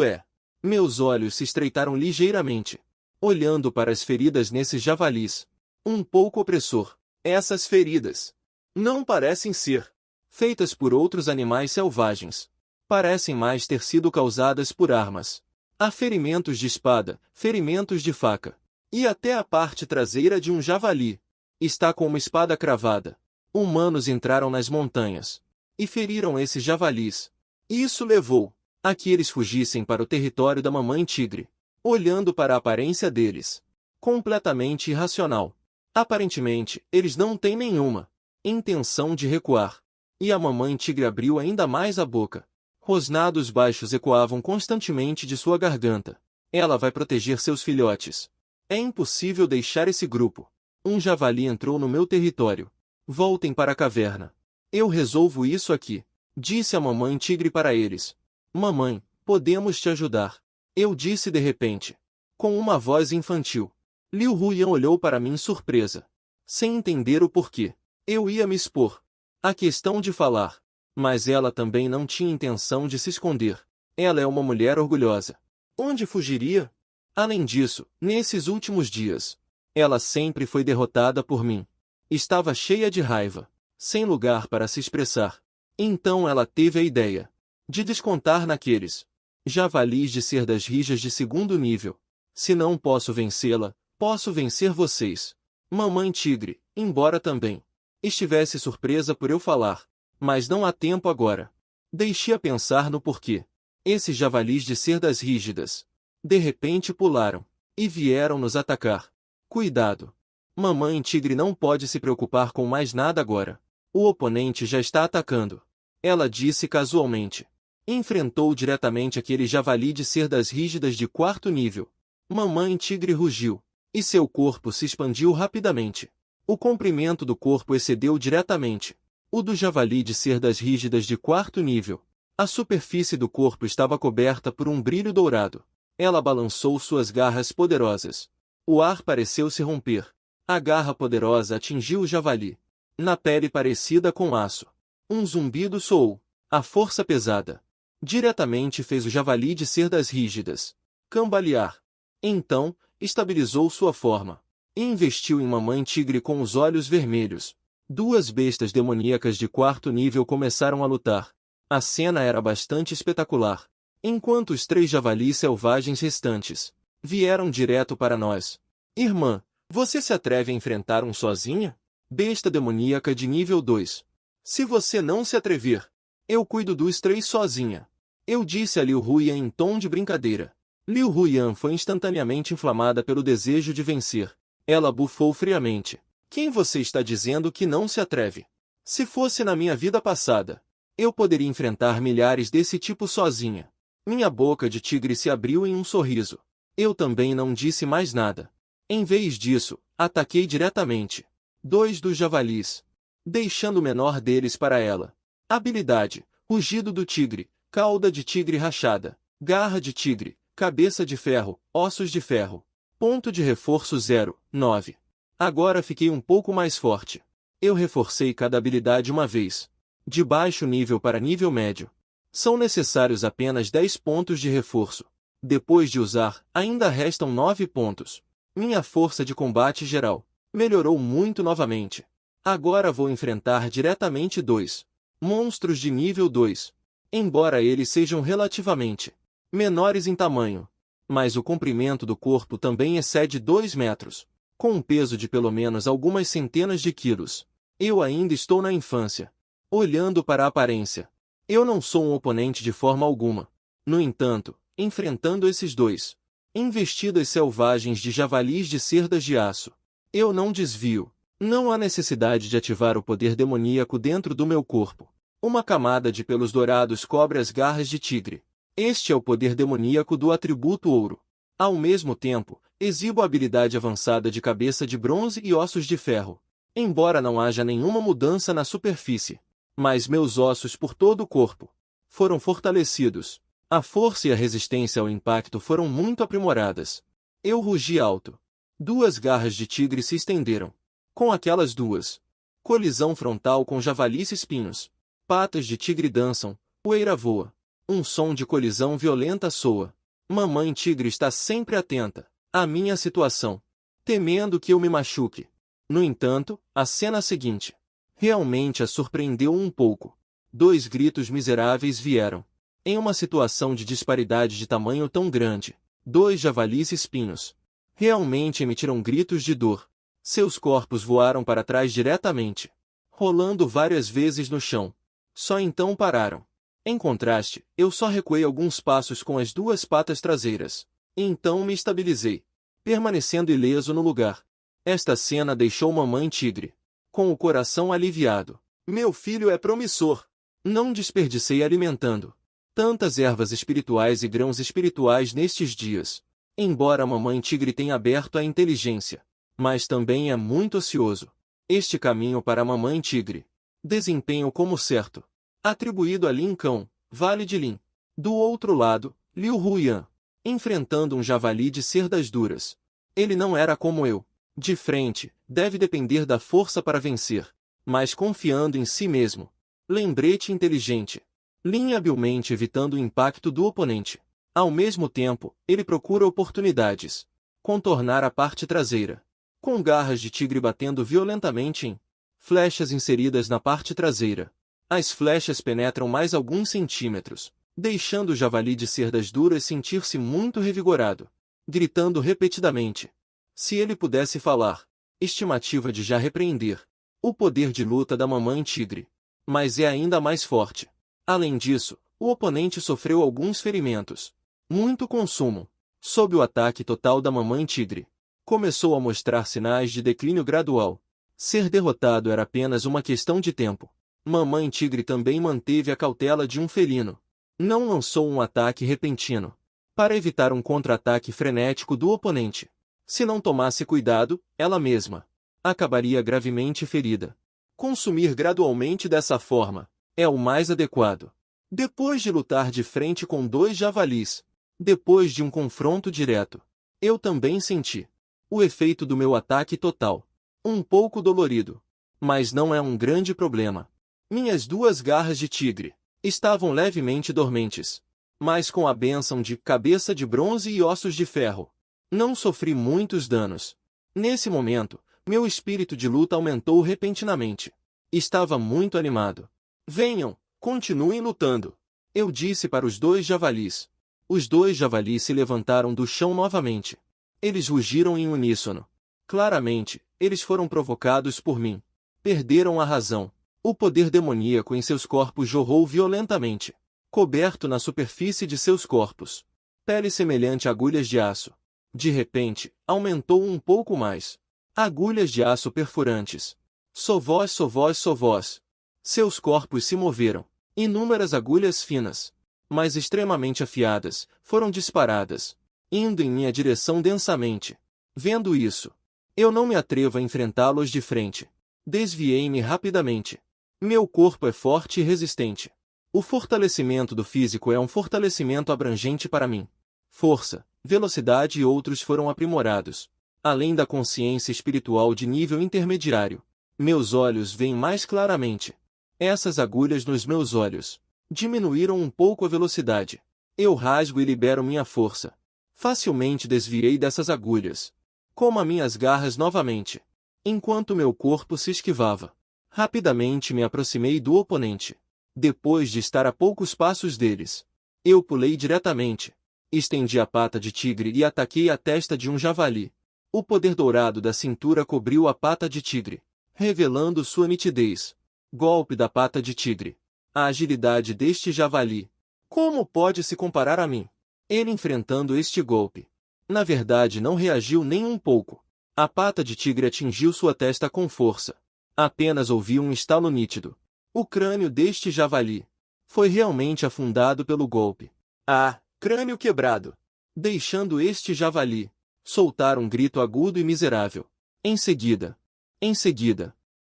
é. Meus olhos se estreitaram ligeiramente, olhando para as feridas nesses javalis. Um pouco opressor. Essas feridas não parecem ser feitas por outros animais selvagens. Parecem mais ter sido causadas por armas. Há ferimentos de espada, ferimentos de faca. E até a parte traseira de um javali está com uma espada cravada. Humanos entraram nas montanhas e feriram esses javalis. Isso levou a que eles fugissem para o território da mamãe tigre, olhando para a aparência deles. Completamente irracional. Aparentemente, eles não têm nenhuma intenção de recuar. E a mamãe tigre abriu ainda mais a boca. Rosnados baixos ecoavam constantemente de sua garganta. Ela vai proteger seus filhotes. É impossível deixar esse grupo. Um javali entrou no meu território. Voltem para a caverna. Eu resolvo isso aqui, disse a mamãe tigre para eles. Mamãe, podemos te ajudar. Eu disse de repente, com uma voz infantil. Liu Huyan olhou para mim surpresa, sem entender o porquê. Eu ia me expor à questão de falar, mas ela também não tinha intenção de se esconder. Ela é uma mulher orgulhosa. Onde fugiria? Além disso, nesses últimos dias, ela sempre foi derrotada por mim. Estava cheia de raiva, sem lugar para se expressar. Então ela teve a ideia de descontar naqueles javalis de cerdas rijas de segundo nível. Se não posso vencê-la, posso vencer vocês. Mamãe tigre, embora também estivesse surpresa por eu falar, mas não há tempo agora. Deixe-a pensar no porquê. Esses javalis de cerdas rígidas, de repente pularam e vieram nos atacar. Cuidado! Mamãe tigre não pode se preocupar com mais nada agora. O oponente já está atacando. Ela disse casualmente. Enfrentou diretamente aquele javali de cerdas rígidas de quarto nível. Mamãe tigre rugiu, e seu corpo se expandiu rapidamente. O comprimento do corpo excedeu diretamente o do javali de cerdas rígidas de quarto nível. A superfície do corpo estava coberta por um brilho dourado. Ela balançou suas garras poderosas. O ar pareceu se romper. A garra poderosa atingiu o javali. Na pele parecida com aço. Um zumbido soou. A força pesada diretamente fez o javali de cerdas rígidas cambalear. Então, estabilizou sua forma e investiu em mamãe tigre com os olhos vermelhos. Duas bestas demoníacas de quarto nível começaram a lutar. A cena era bastante espetacular. Enquanto os 3 javalis selvagens restantes vieram direto para nós. Irmã, você se atreve a enfrentar um sozinha? Besta demoníaca de nível 2. Se você não se atrever, eu cuido dos 3 sozinha. Eu disse a Liu Huyan em tom de brincadeira. Liu Huyan foi instantaneamente inflamada pelo desejo de vencer. Ela bufou friamente. Quem você está dizendo que não se atreve? Se fosse na minha vida passada, eu poderia enfrentar milhares desse tipo sozinha. Minha boca de tigre se abriu em um sorriso. Eu também não disse mais nada. Em vez disso, ataquei diretamente 2 dos javalis, deixando o menor deles para ela. Habilidade: rugido do tigre, cauda de tigre rachada, garra de tigre, cabeça de ferro, ossos de ferro. Ponto de reforço 0, 9. Agora fiquei um pouco mais forte. Eu reforcei cada habilidade uma vez. De baixo nível para nível médio. São necessários apenas 10 pontos de reforço. Depois de usar, ainda restam 9 pontos. Minha força de combate geral melhorou muito novamente. Agora vou enfrentar diretamente 2 monstros de nível 2. Embora eles sejam relativamente menores em tamanho, mas o comprimento do corpo também excede 2 metros, com um peso de pelo menos algumas centenas de quilos. Eu ainda estou na infância. Olhando para a aparência, eu não sou um oponente de forma alguma. No entanto, enfrentando esses 2 investidas selvagens de javalis de cerdas de aço, eu não desvio. Não há necessidade de ativar o poder demoníaco dentro do meu corpo. Uma camada de pelos dourados cobre as garras de tigre. Este é o poder demoníaco do atributo ouro. Ao mesmo tempo, exibo a habilidade avançada de cabeça de bronze e ossos de ferro. Embora não haja nenhuma mudança na superfície, mas meus ossos por todo o corpo foram fortalecidos. A força e a resistência ao impacto foram muito aprimoradas. Eu rugi alto. 2 garras de tigre se estenderam. Com aquelas 2 Colisão frontal com javalis espinhos. Patas de tigre dançam, poeira voa. Um som de colisão violenta soa. Mamãe tigre está sempre atenta à minha situação, temendo que eu me machuque. No entanto, a cena seguinte realmente a surpreendeu um pouco. 2 gritos miseráveis vieram. Em uma situação de disparidade de tamanho tão grande, 2 javalis espinhos realmente emitiram gritos de dor. Seus corpos voaram para trás diretamente, rolando várias vezes no chão. Só então pararam. Em contraste, eu só recuei alguns passos com as 2 patas traseiras. Então me estabilizei, permanecendo ileso no lugar. Esta cena deixou mamãe tigre com o coração aliviado. Meu filho é promissor. Não desperdicei alimentando tantas ervas espirituais e grãos espirituais nestes dias. Embora a mamãe tigre tenha aberto a inteligência, mas também é muito ocioso. Este caminho para a mamãe tigre desempenho como certo, atribuído a Lin Cão, Vale de Lin. Do outro lado, Liu Huyan, enfrentando um javali de cerdas duras. Ele não era como eu. De frente, deve depender da força para vencer, mas confiando em si mesmo. Lembrete inteligente. Lin habilmente evitando o impacto do oponente. Ao mesmo tempo, ele procura oportunidades. Contornar a parte traseira. Com garras de tigre batendo violentamente em flechas inseridas na parte traseira. As flechas penetram mais alguns centímetros, deixando o javali de cerdas duras sentir-se muito revigorado, gritando repetidamente. Se ele pudesse falar, estimativa de já repreender o poder de luta da mamãe tigre. Mas é ainda mais forte. Além disso, o oponente sofreu alguns ferimentos. Muito consumo. Sob o ataque total da mamãe tigre, começou a mostrar sinais de declínio gradual. Ser derrotado era apenas uma questão de tempo. Mamãe tigre também manteve a cautela de um felino. Não lançou um ataque repentino, para evitar um contra-ataque frenético do oponente. Se não tomasse cuidado, ela mesma acabaria gravemente ferida. Consumir gradualmente dessa forma é o mais adequado. Depois de lutar de frente com 2 javalis, depois de um confronto direto, eu também senti o efeito do meu ataque total. Um pouco dolorido, mas não é um grande problema. Minhas 2 garras de tigre estavam levemente dormentes, mas com a bênção de cabeça de bronze e ossos de ferro, não sofri muitos danos. Nesse momento, meu espírito de luta aumentou repentinamente. Estava muito animado. Venham, continuem lutando, eu disse para os 2 javalis. Os 2 javalis se levantaram do chão novamente. Eles rugiram em uníssono. Claramente, eles foram provocados por mim. Perderam a razão. O poder demoníaco em seus corpos jorrou violentamente, coberto na superfície de seus corpos. Pele semelhante a agulhas de aço. De repente, aumentou um pouco mais. Agulhas de aço perfurantes. Só vós, só vós, só vós. Seus corpos se moveram. Inúmeras agulhas finas, mas extremamente afiadas, foram disparadas, indo em minha direção densamente. Vendo isso, eu não me atrevo a enfrentá-los de frente. Desviei-me rapidamente. Meu corpo é forte e resistente. O fortalecimento do físico é um fortalecimento abrangente para mim. Força, velocidade e outros foram aprimorados. Além da consciência espiritual de nível intermediário, meus olhos veem mais claramente. Essas agulhas nos meus olhos diminuíram um pouco a velocidade. Eu rasgo e libero minha força. Facilmente desviei dessas agulhas, como as minhas garras novamente, enquanto meu corpo se esquivava. Rapidamente me aproximei do oponente. Depois de estar a poucos passos deles, eu pulei diretamente, estendi a pata de tigre e ataquei a testa de um javali. O poder dourado da cintura cobriu a pata de tigre, revelando sua nitidez. Golpe da pata de tigre. A agilidade deste javali. Como pode se comparar a mim? Ele enfrentando este golpe. Na verdade não reagiu nem um pouco. A pata de tigre atingiu sua testa com força. Apenas ouvi um estalo nítido. O crânio deste javali foi realmente afundado pelo golpe. Ah, crânio quebrado! Deixando este javali soltar um grito agudo e miserável. Em seguida,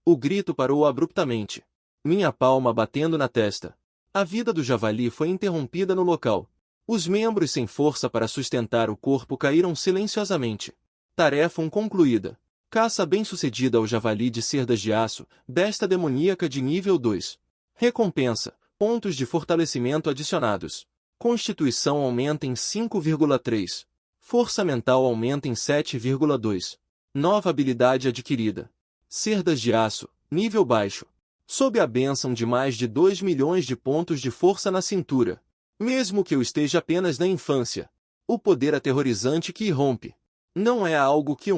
o grito parou abruptamente. Minha palma batendo na testa. A vida do javali foi interrompida no local. Os membros sem força para sustentar o corpo caíram silenciosamente. Tarefa concluída. Caça bem-sucedida ao javali de cerdas de aço, besta demoníaca de nível 2. Recompensa: pontos de fortalecimento adicionados. Constituição aumenta em 5,3. Força mental aumenta em 7,2. Nova habilidade adquirida. Cerdas de aço, nível baixo. Sob a bênção de mais de 2 milhões de pontos de força na cintura. Mesmo que eu esteja apenas na infância. O poder aterrorizante que irrompe. Não é algo que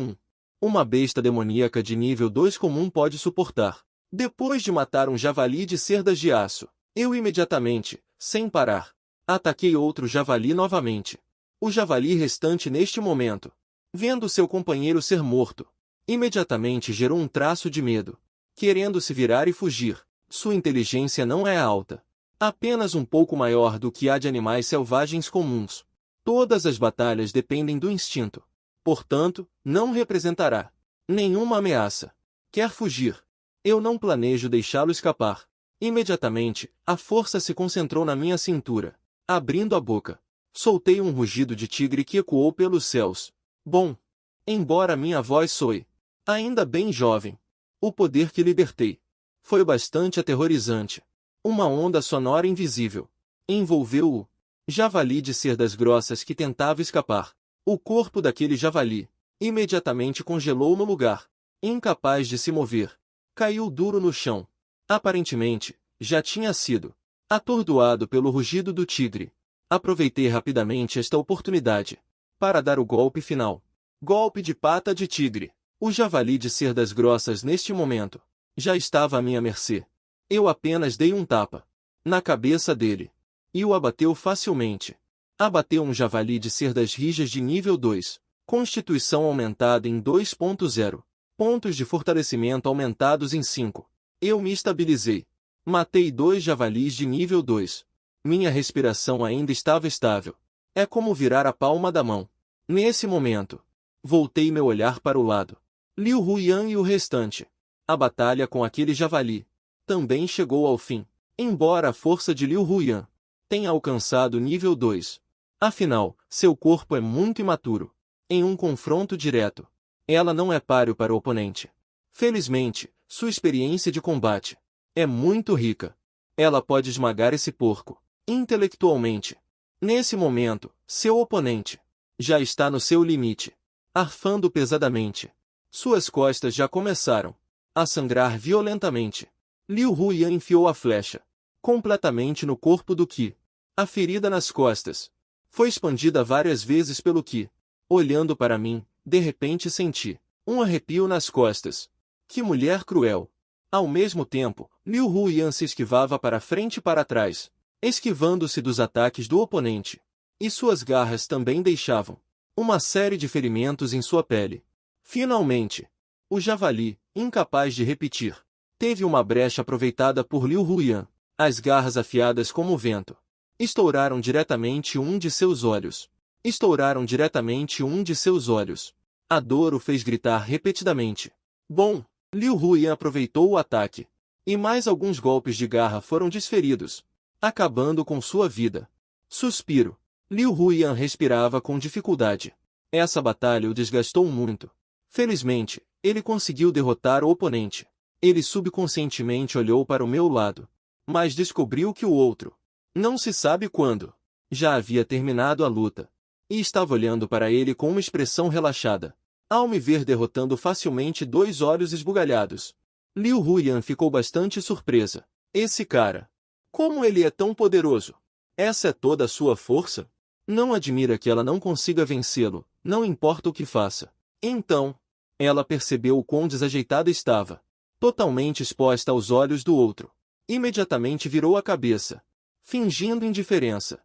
uma besta demoníaca de nível 2 comum pode suportar. Depois de matar um javali de cerdas de aço, eu imediatamente, sem parar, ataquei outro javali novamente. O javali restante neste momento, vendo seu companheiro ser morto, imediatamente gerou um traço de medo, querendo se virar e fugir. Sua inteligência não é alta, apenas um pouco maior do que a de animais selvagens comuns. Todas as batalhas dependem do instinto. Portanto, não representará nenhuma ameaça. Quer fugir? Eu não planejo deixá-lo escapar. Imediatamente, a força se concentrou na minha cintura. Abrindo a boca, soltei um rugido de tigre que ecoou pelos céus. Bom, embora minha voz soe ainda bem jovem, o poder que libertei foi bastante aterrorizante. Uma onda sonora invisível envolveu o javali de cerdas grossas que tentava escapar. O corpo daquele javali imediatamente congelou no lugar, incapaz de se mover. Caiu duro no chão. Aparentemente, já tinha sido atordoado pelo rugido do tigre. Aproveitei rapidamente esta oportunidade para dar o golpe final. Golpe de pata de tigre. O javali de cerdas grossas neste momento já estava à minha mercê. Eu apenas dei um tapa na cabeça dele e o abateu facilmente. Abateu um javali de cerdas rijas de nível 2. Constituição aumentada em 2.0. Pontos de fortalecimento aumentados em 5. Eu me estabilizei. Matei 2 javalis de nível 2. Minha respiração ainda estava estável. É como virar a palma da mão. Nesse momento, voltei meu olhar para o lado. Liu Huyan e o restante. A batalha com aquele javali também chegou ao fim. Embora a força de Liu Huyan tenha alcançado nível 2. Afinal, seu corpo é muito imaturo. Em um confronto direto, ela não é páreo para o oponente. Felizmente, sua experiência de combate é muito rica. Ela pode esmagar esse porco intelectualmente. Nesse momento, seu oponente já está no seu limite, arfando pesadamente. Suas costas já começaram a sangrar violentamente. Liu Huyan enfiou a flecha completamente no corpo do Qi. A ferida nas costas foi expandida várias vezes pelo Qi. Olhando para mim, de repente senti um arrepio nas costas. Que mulher cruel! Ao mesmo tempo, Liu Huyan se esquivava para frente e para trás, esquivando-se dos ataques do oponente. E suas garras também deixavam uma série de ferimentos em sua pele. Finalmente, o javali, incapaz de repetir, teve uma brecha aproveitada por Liu Huyan. As garras afiadas como o vento estouraram diretamente um de seus olhos. Estouraram diretamente um de seus olhos. A dor o fez gritar repetidamente. Bom, Liu Huyan aproveitou o ataque. E mais alguns golpes de garra foram desferidos, acabando com sua vida. Suspiro. Liu Huyan respirava com dificuldade. Essa batalha o desgastou muito. Felizmente, ele conseguiu derrotar o oponente. Ele subconscientemente olhou para o meu lado, mas descobriu que o outro, não se sabe quando, já havia terminado a luta, e estava olhando para ele com uma expressão relaxada. Ao me ver derrotando facilmente 2 olhos esbugalhados, Liu Huyan ficou bastante surpresa. Esse cara, como ele é tão poderoso? Essa é toda a sua força? Não admira que ela não consiga vencê-lo, não importa o que faça. Então, ela percebeu o quão desajeitada estava, totalmente exposta aos olhos do outro. Imediatamente virou a cabeça, fingindo indiferença.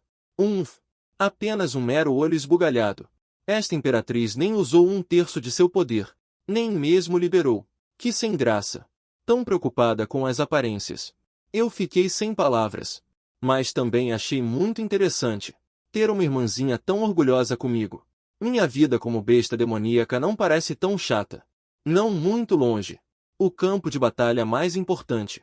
Apenas um mero olho esbugalhado. Esta imperatriz nem usou 1/3 de seu poder, nem mesmo liberou. Que sem graça. Tão preocupada com as aparências. Eu fiquei sem palavras. Mas também achei muito interessante ter uma irmãzinha tão orgulhosa comigo. Minha vida como besta demoníaca não parece tão chata. Não muito longe. O campo de batalha mais importante.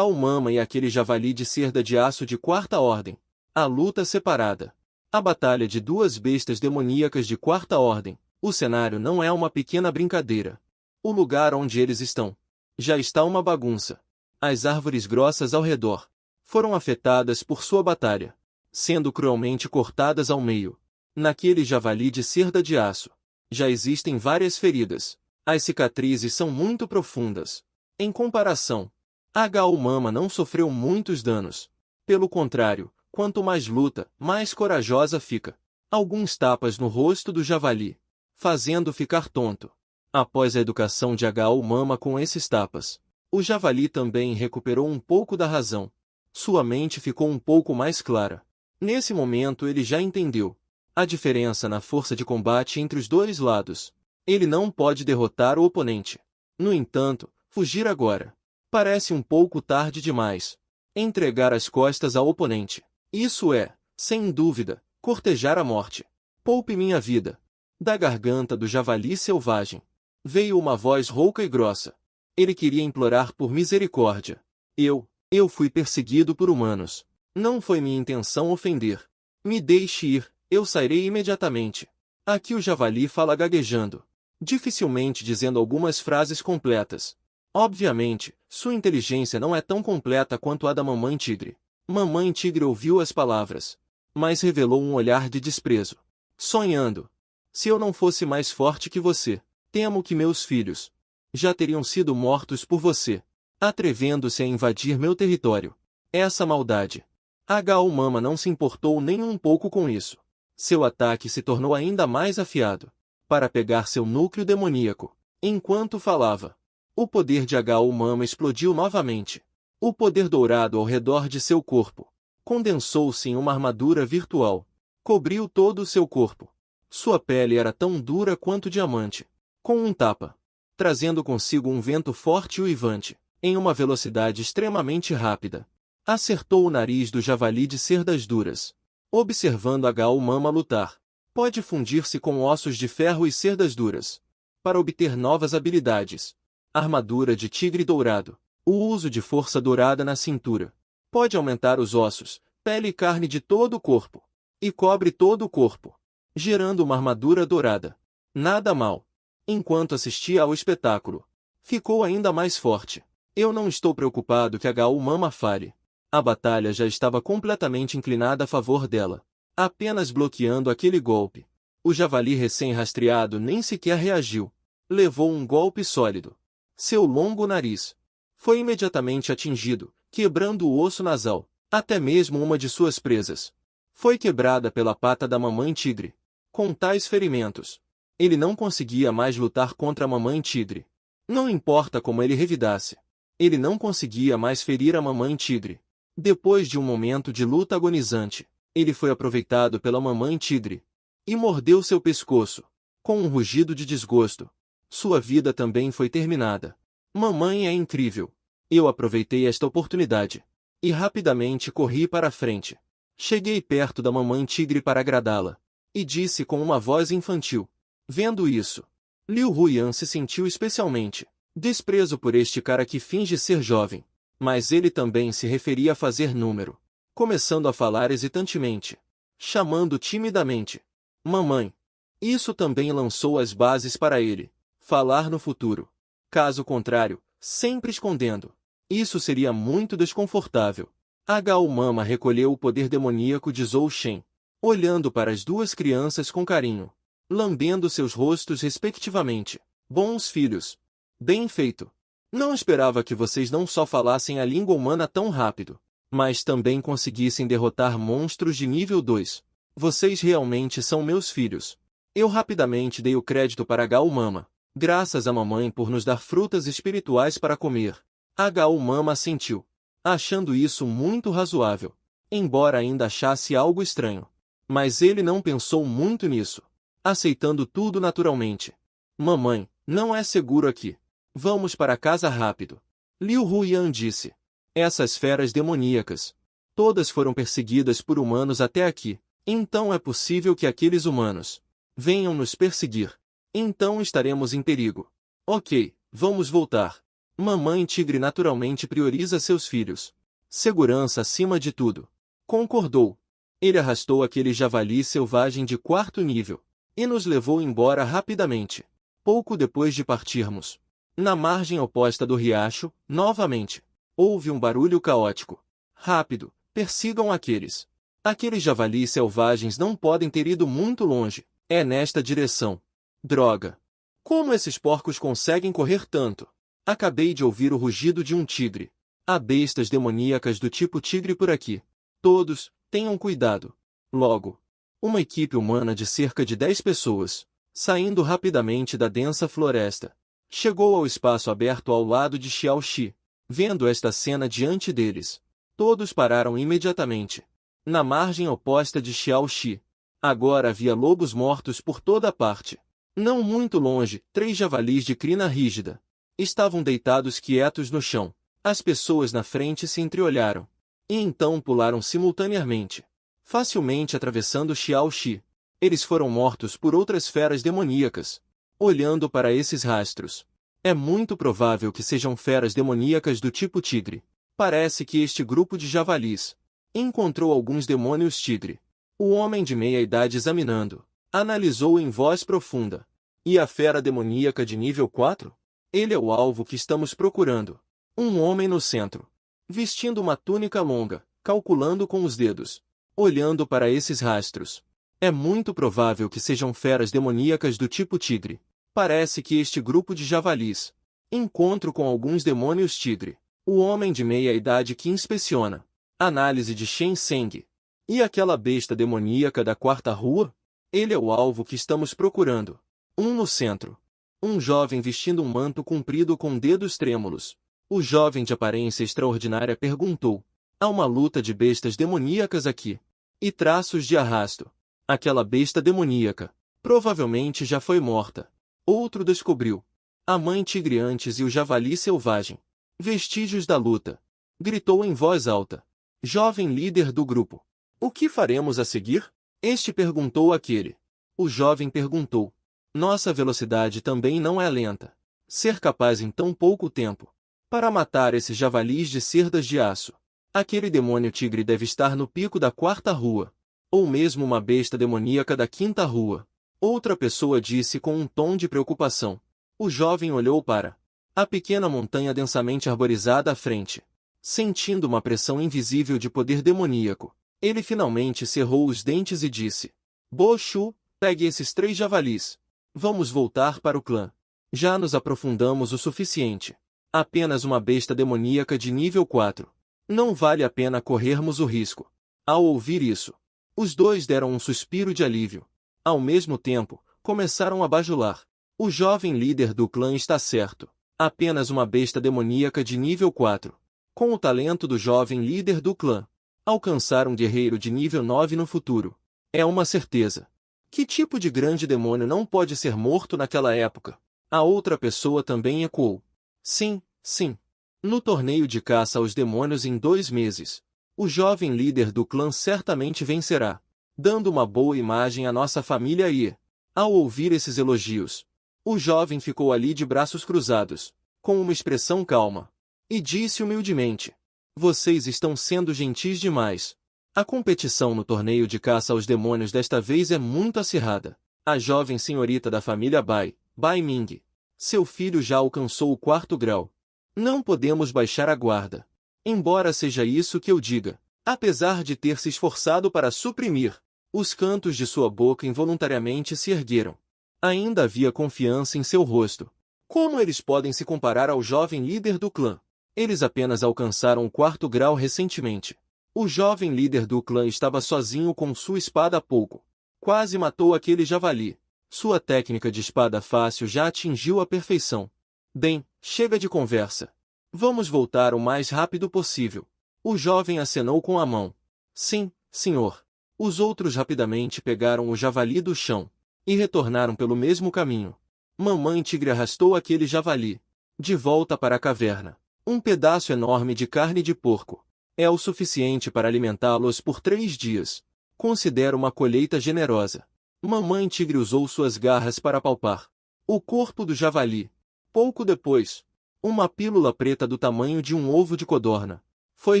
Mama e aquele javali de cerda de aço de 4ª ordem. A luta separada. A batalha de 2 bestas demoníacas de 4ª ordem. O cenário não é uma pequena brincadeira. O lugar onde eles estão já está uma bagunça. As árvores grossas ao redor foram afetadas por sua batalha, sendo cruelmente cortadas ao meio. Naquele javali de cerda de aço já existem várias feridas. As cicatrizes são muito profundas. Em comparação, a Gaumama não sofreu muitos danos. Pelo contrário, quanto mais luta, mais corajosa fica. Alguns tapas no rosto do javali, fazendo ficar tonto. Após a educação de Gaumama com esses tapas, o javali também recuperou um pouco da razão. Sua mente ficou um pouco mais clara. Nesse momento ele já entendeu a diferença na força de combate entre os dois lados. Ele não pode derrotar o oponente. No entanto, fugir agora parece um pouco tarde demais. Entregar as costas ao oponente. Isso é, sem dúvida, cortejar a morte. Poupe minha vida. Da garganta do javali selvagem veio uma voz rouca e grossa. Ele queria implorar por misericórdia. Eu fui perseguido por humanos. Não foi minha intenção ofender. Me deixe ir, eu sairei imediatamente. Aqui o javali fala gaguejando, dificilmente dizendo algumas frases completas. Obviamente, sua inteligência não é tão completa quanto a da mamãe tigre. Mamãe tigre ouviu as palavras, mas revelou um olhar de desprezo. Sonhando. Se eu não fosse mais forte que você, temo que meus filhos já teriam sido mortos por você, atrevendo-se a invadir meu território. Essa maldade. A Gaumama não se importou nem um pouco com isso. Seu ataque se tornou ainda mais afiado, para pegar seu núcleo demoníaco. Enquanto falava, o poder de Gaumama explodiu novamente. O poder dourado ao redor de seu corpo condensou-se em uma armadura virtual. Cobriu todo o seu corpo. Sua pele era tão dura quanto diamante. Com um tapa, trazendo consigo um vento forte e uivante, em uma velocidade extremamente rápida, acertou o nariz do javali de cerdas duras. Observando a Gaumama lutar, pode fundir-se com ossos de ferro e cerdas duras, para obter novas habilidades. Armadura de tigre dourado. O uso de força dourada na cintura pode aumentar os ossos, pele e carne de todo o corpo, e cobre todo o corpo, gerando uma armadura dourada. Nada mal. Enquanto assistia ao espetáculo, ficou ainda mais forte. Eu não estou preocupado que a Gaumama fale. A batalha já estava completamente inclinada a favor dela, apenas bloqueando aquele golpe. O javali recém-rastreado nem sequer reagiu. Levou um golpe sólido. Seu longo nariz foi imediatamente atingido, quebrando o osso nasal. Até mesmo uma de suas presas foi quebrada pela pata da mamãe tigre. Com tais ferimentos, ele não conseguia mais lutar contra a mamãe tigre. Não importa como ele revidasse, ele não conseguia mais ferir a mamãe tigre. Depois de um momento de luta agonizante, ele foi aproveitado pela mamãe tigre e mordeu seu pescoço, com um rugido de desgosto. Sua vida também foi terminada. Mamãe é incrível. Eu aproveitei esta oportunidade e rapidamente corri para a frente. Cheguei perto da mamãe tigre para agradá-la e disse com uma voz infantil. Vendo isso, Liu Huyan se sentiu especialmente desprezo por este cara que finge ser jovem, mas ele também se referia a fazer número, começando a falar hesitantemente, chamando timidamente. Mamãe. Isso também lançou as bases para ele falar no futuro. Caso contrário, sempre escondendo. Isso seria muito desconfortável. A Gaumama recolheu o poder demoníaco de Zhou Shen, olhando para as duas crianças com carinho, lambendo seus rostos respectivamente. Bons filhos. Bem feito. Não esperava que vocês não só falassem a língua humana tão rápido, mas também conseguissem derrotar monstros de nível 2. Vocês realmente são meus filhos. Eu rapidamente dei o crédito para a Gaumama. Graças à mamãe por nos dar frutas espirituais para comer. A Gaumama assentiu, achando isso muito razoável, embora ainda achasse algo estranho. Mas ele não pensou muito nisso, aceitando tudo naturalmente. Mamãe, não é seguro aqui. Vamos para casa rápido. Liu Huyan disse. Essas feras demoníacas, todas foram perseguidas por humanos até aqui. Então é possível que aqueles humanos venham nos perseguir. Então estaremos em perigo. Ok, vamos voltar. Mamãe tigre naturalmente prioriza seus filhos. Segurança acima de tudo. Concordou. Ele arrastou aquele javali selvagem de 4º nível e nos levou embora rapidamente. Pouco depois de partirmos, Na margem oposta do riacho, novamente, houve um barulho caótico. Rápido, persigam aqueles. Aqueles javalis selvagens não podem ter ido muito longe. É nesta direção. Droga! Como esses porcos conseguem correr tanto? Acabei de ouvir o rugido de um tigre. Há bestas demoníacas do tipo tigre por aqui. Todos, tenham cuidado. Logo, uma equipe humana de cerca de 10 pessoas, saindo rapidamente da densa floresta, chegou ao espaço aberto ao lado de Xiaoxi. Vendo esta cena diante deles, todos pararam imediatamente. Na margem oposta de Xiaoxi, agora havia lobos mortos por toda a parte. Não muito longe, 3 javalis de crina rígida estavam deitados quietos no chão. As pessoas na frente se entreolharam, e então pularam simultaneamente, facilmente atravessando Xiaoxi. Eles foram mortos por outras feras demoníacas. Olhando para esses rastros, é muito provável que sejam feras demoníacas do tipo tigre. Parece que este grupo de javalis encontrou alguns demônios tigre. O homem de meia idade examinando, analisou em voz profunda. E a fera demoníaca de nível 4? Ele é o alvo que estamos procurando. Um homem no centro, vestindo uma túnica longa, calculando com os dedos, olhando para esses rastros. É muito provável que sejam feras demoníacas do tipo tigre. Parece que este grupo de javalis encontro com alguns demônios tigre. O homem de meia idade que inspeciona. Análise de Shen Seng. E aquela besta demoníaca da quarta rua? Ele é o alvo que estamos procurando. Um no centro. Um jovem vestindo um manto comprido com dedos trêmulos. O jovem de aparência extraordinária perguntou. Há uma luta de bestas demoníacas aqui. E traços de arrasto. Aquela besta demoníaca provavelmente já foi morta. Outro descobriu. A mãe tigre antes e o javali selvagem. Vestígios da luta. Gritou em voz alta. Jovem líder do grupo. O que faremos a seguir? Este perguntou àquele. O jovem perguntou. Nossa velocidade também não é lenta. Ser capaz em tão pouco tempo para matar esses javalis de cerdas de aço. Aquele demônio tigre deve estar no pico da quarta rua. Ou mesmo uma besta demoníaca da quinta rua. Outra pessoa disse com um tom de preocupação. O jovem olhou para a pequena montanha densamente arborizada à frente. Sentindo uma pressão invisível de poder demoníaco, ele finalmente cerrou os dentes e disse. Boshu, pegue esses 3 javalis. Vamos voltar para o clã. Já nos aprofundamos o suficiente. Apenas uma besta demoníaca de nível 4. Não vale a pena corrermos o risco. Ao ouvir isso, os dois deram um suspiro de alívio. Ao mesmo tempo, começaram a bajular. O jovem líder do clã está certo. Apenas uma besta demoníaca de nível 4. Com o talento do jovem líder do clã, alcançar um guerreiro de nível 9 no futuro. É uma certeza. Que tipo de grande demônio não pode ser morto naquela época? A outra pessoa também ecoou. Sim, sim. No torneio de caça aos demônios em 2 meses, o jovem líder do clã certamente vencerá, dando uma boa imagem à nossa família e, ao ouvir esses elogios, o jovem ficou ali de braços cruzados, com uma expressão calma, e disse humildemente, vocês estão sendo gentis demais. A competição no torneio de caça aos demônios desta vez é muito acirrada. A jovem senhorita da família Bai Ming, seu filho já alcançou o 4º grau. Não podemos baixar a guarda. Embora seja isso que eu diga, apesar de ter se esforçado para suprimir, os cantos de sua boca involuntariamente se ergueram. Ainda havia confiança em seu rosto. Como eles podem se comparar ao jovem líder do clã? Eles apenas alcançaram o 4º grau recentemente. O jovem líder do clã estava sozinho com sua espada há pouco. Quase matou aquele javali. Sua técnica de espada fácil já atingiu a perfeição. Bem, chega de conversa. Vamos voltar o mais rápido possível. O jovem acenou com a mão. Sim, senhor. Os outros rapidamente pegaram o javali do chão e retornaram pelo mesmo caminho. Mamãe tigre arrastou aquele javali de volta para a caverna. Um pedaço enorme de carne de porco. É o suficiente para alimentá-los por 3 dias. Considero uma colheita generosa. Mamãe tigre usou suas garras para palpar o corpo do javali. Pouco depois, uma pílula preta do tamanho de um ovo de codorna foi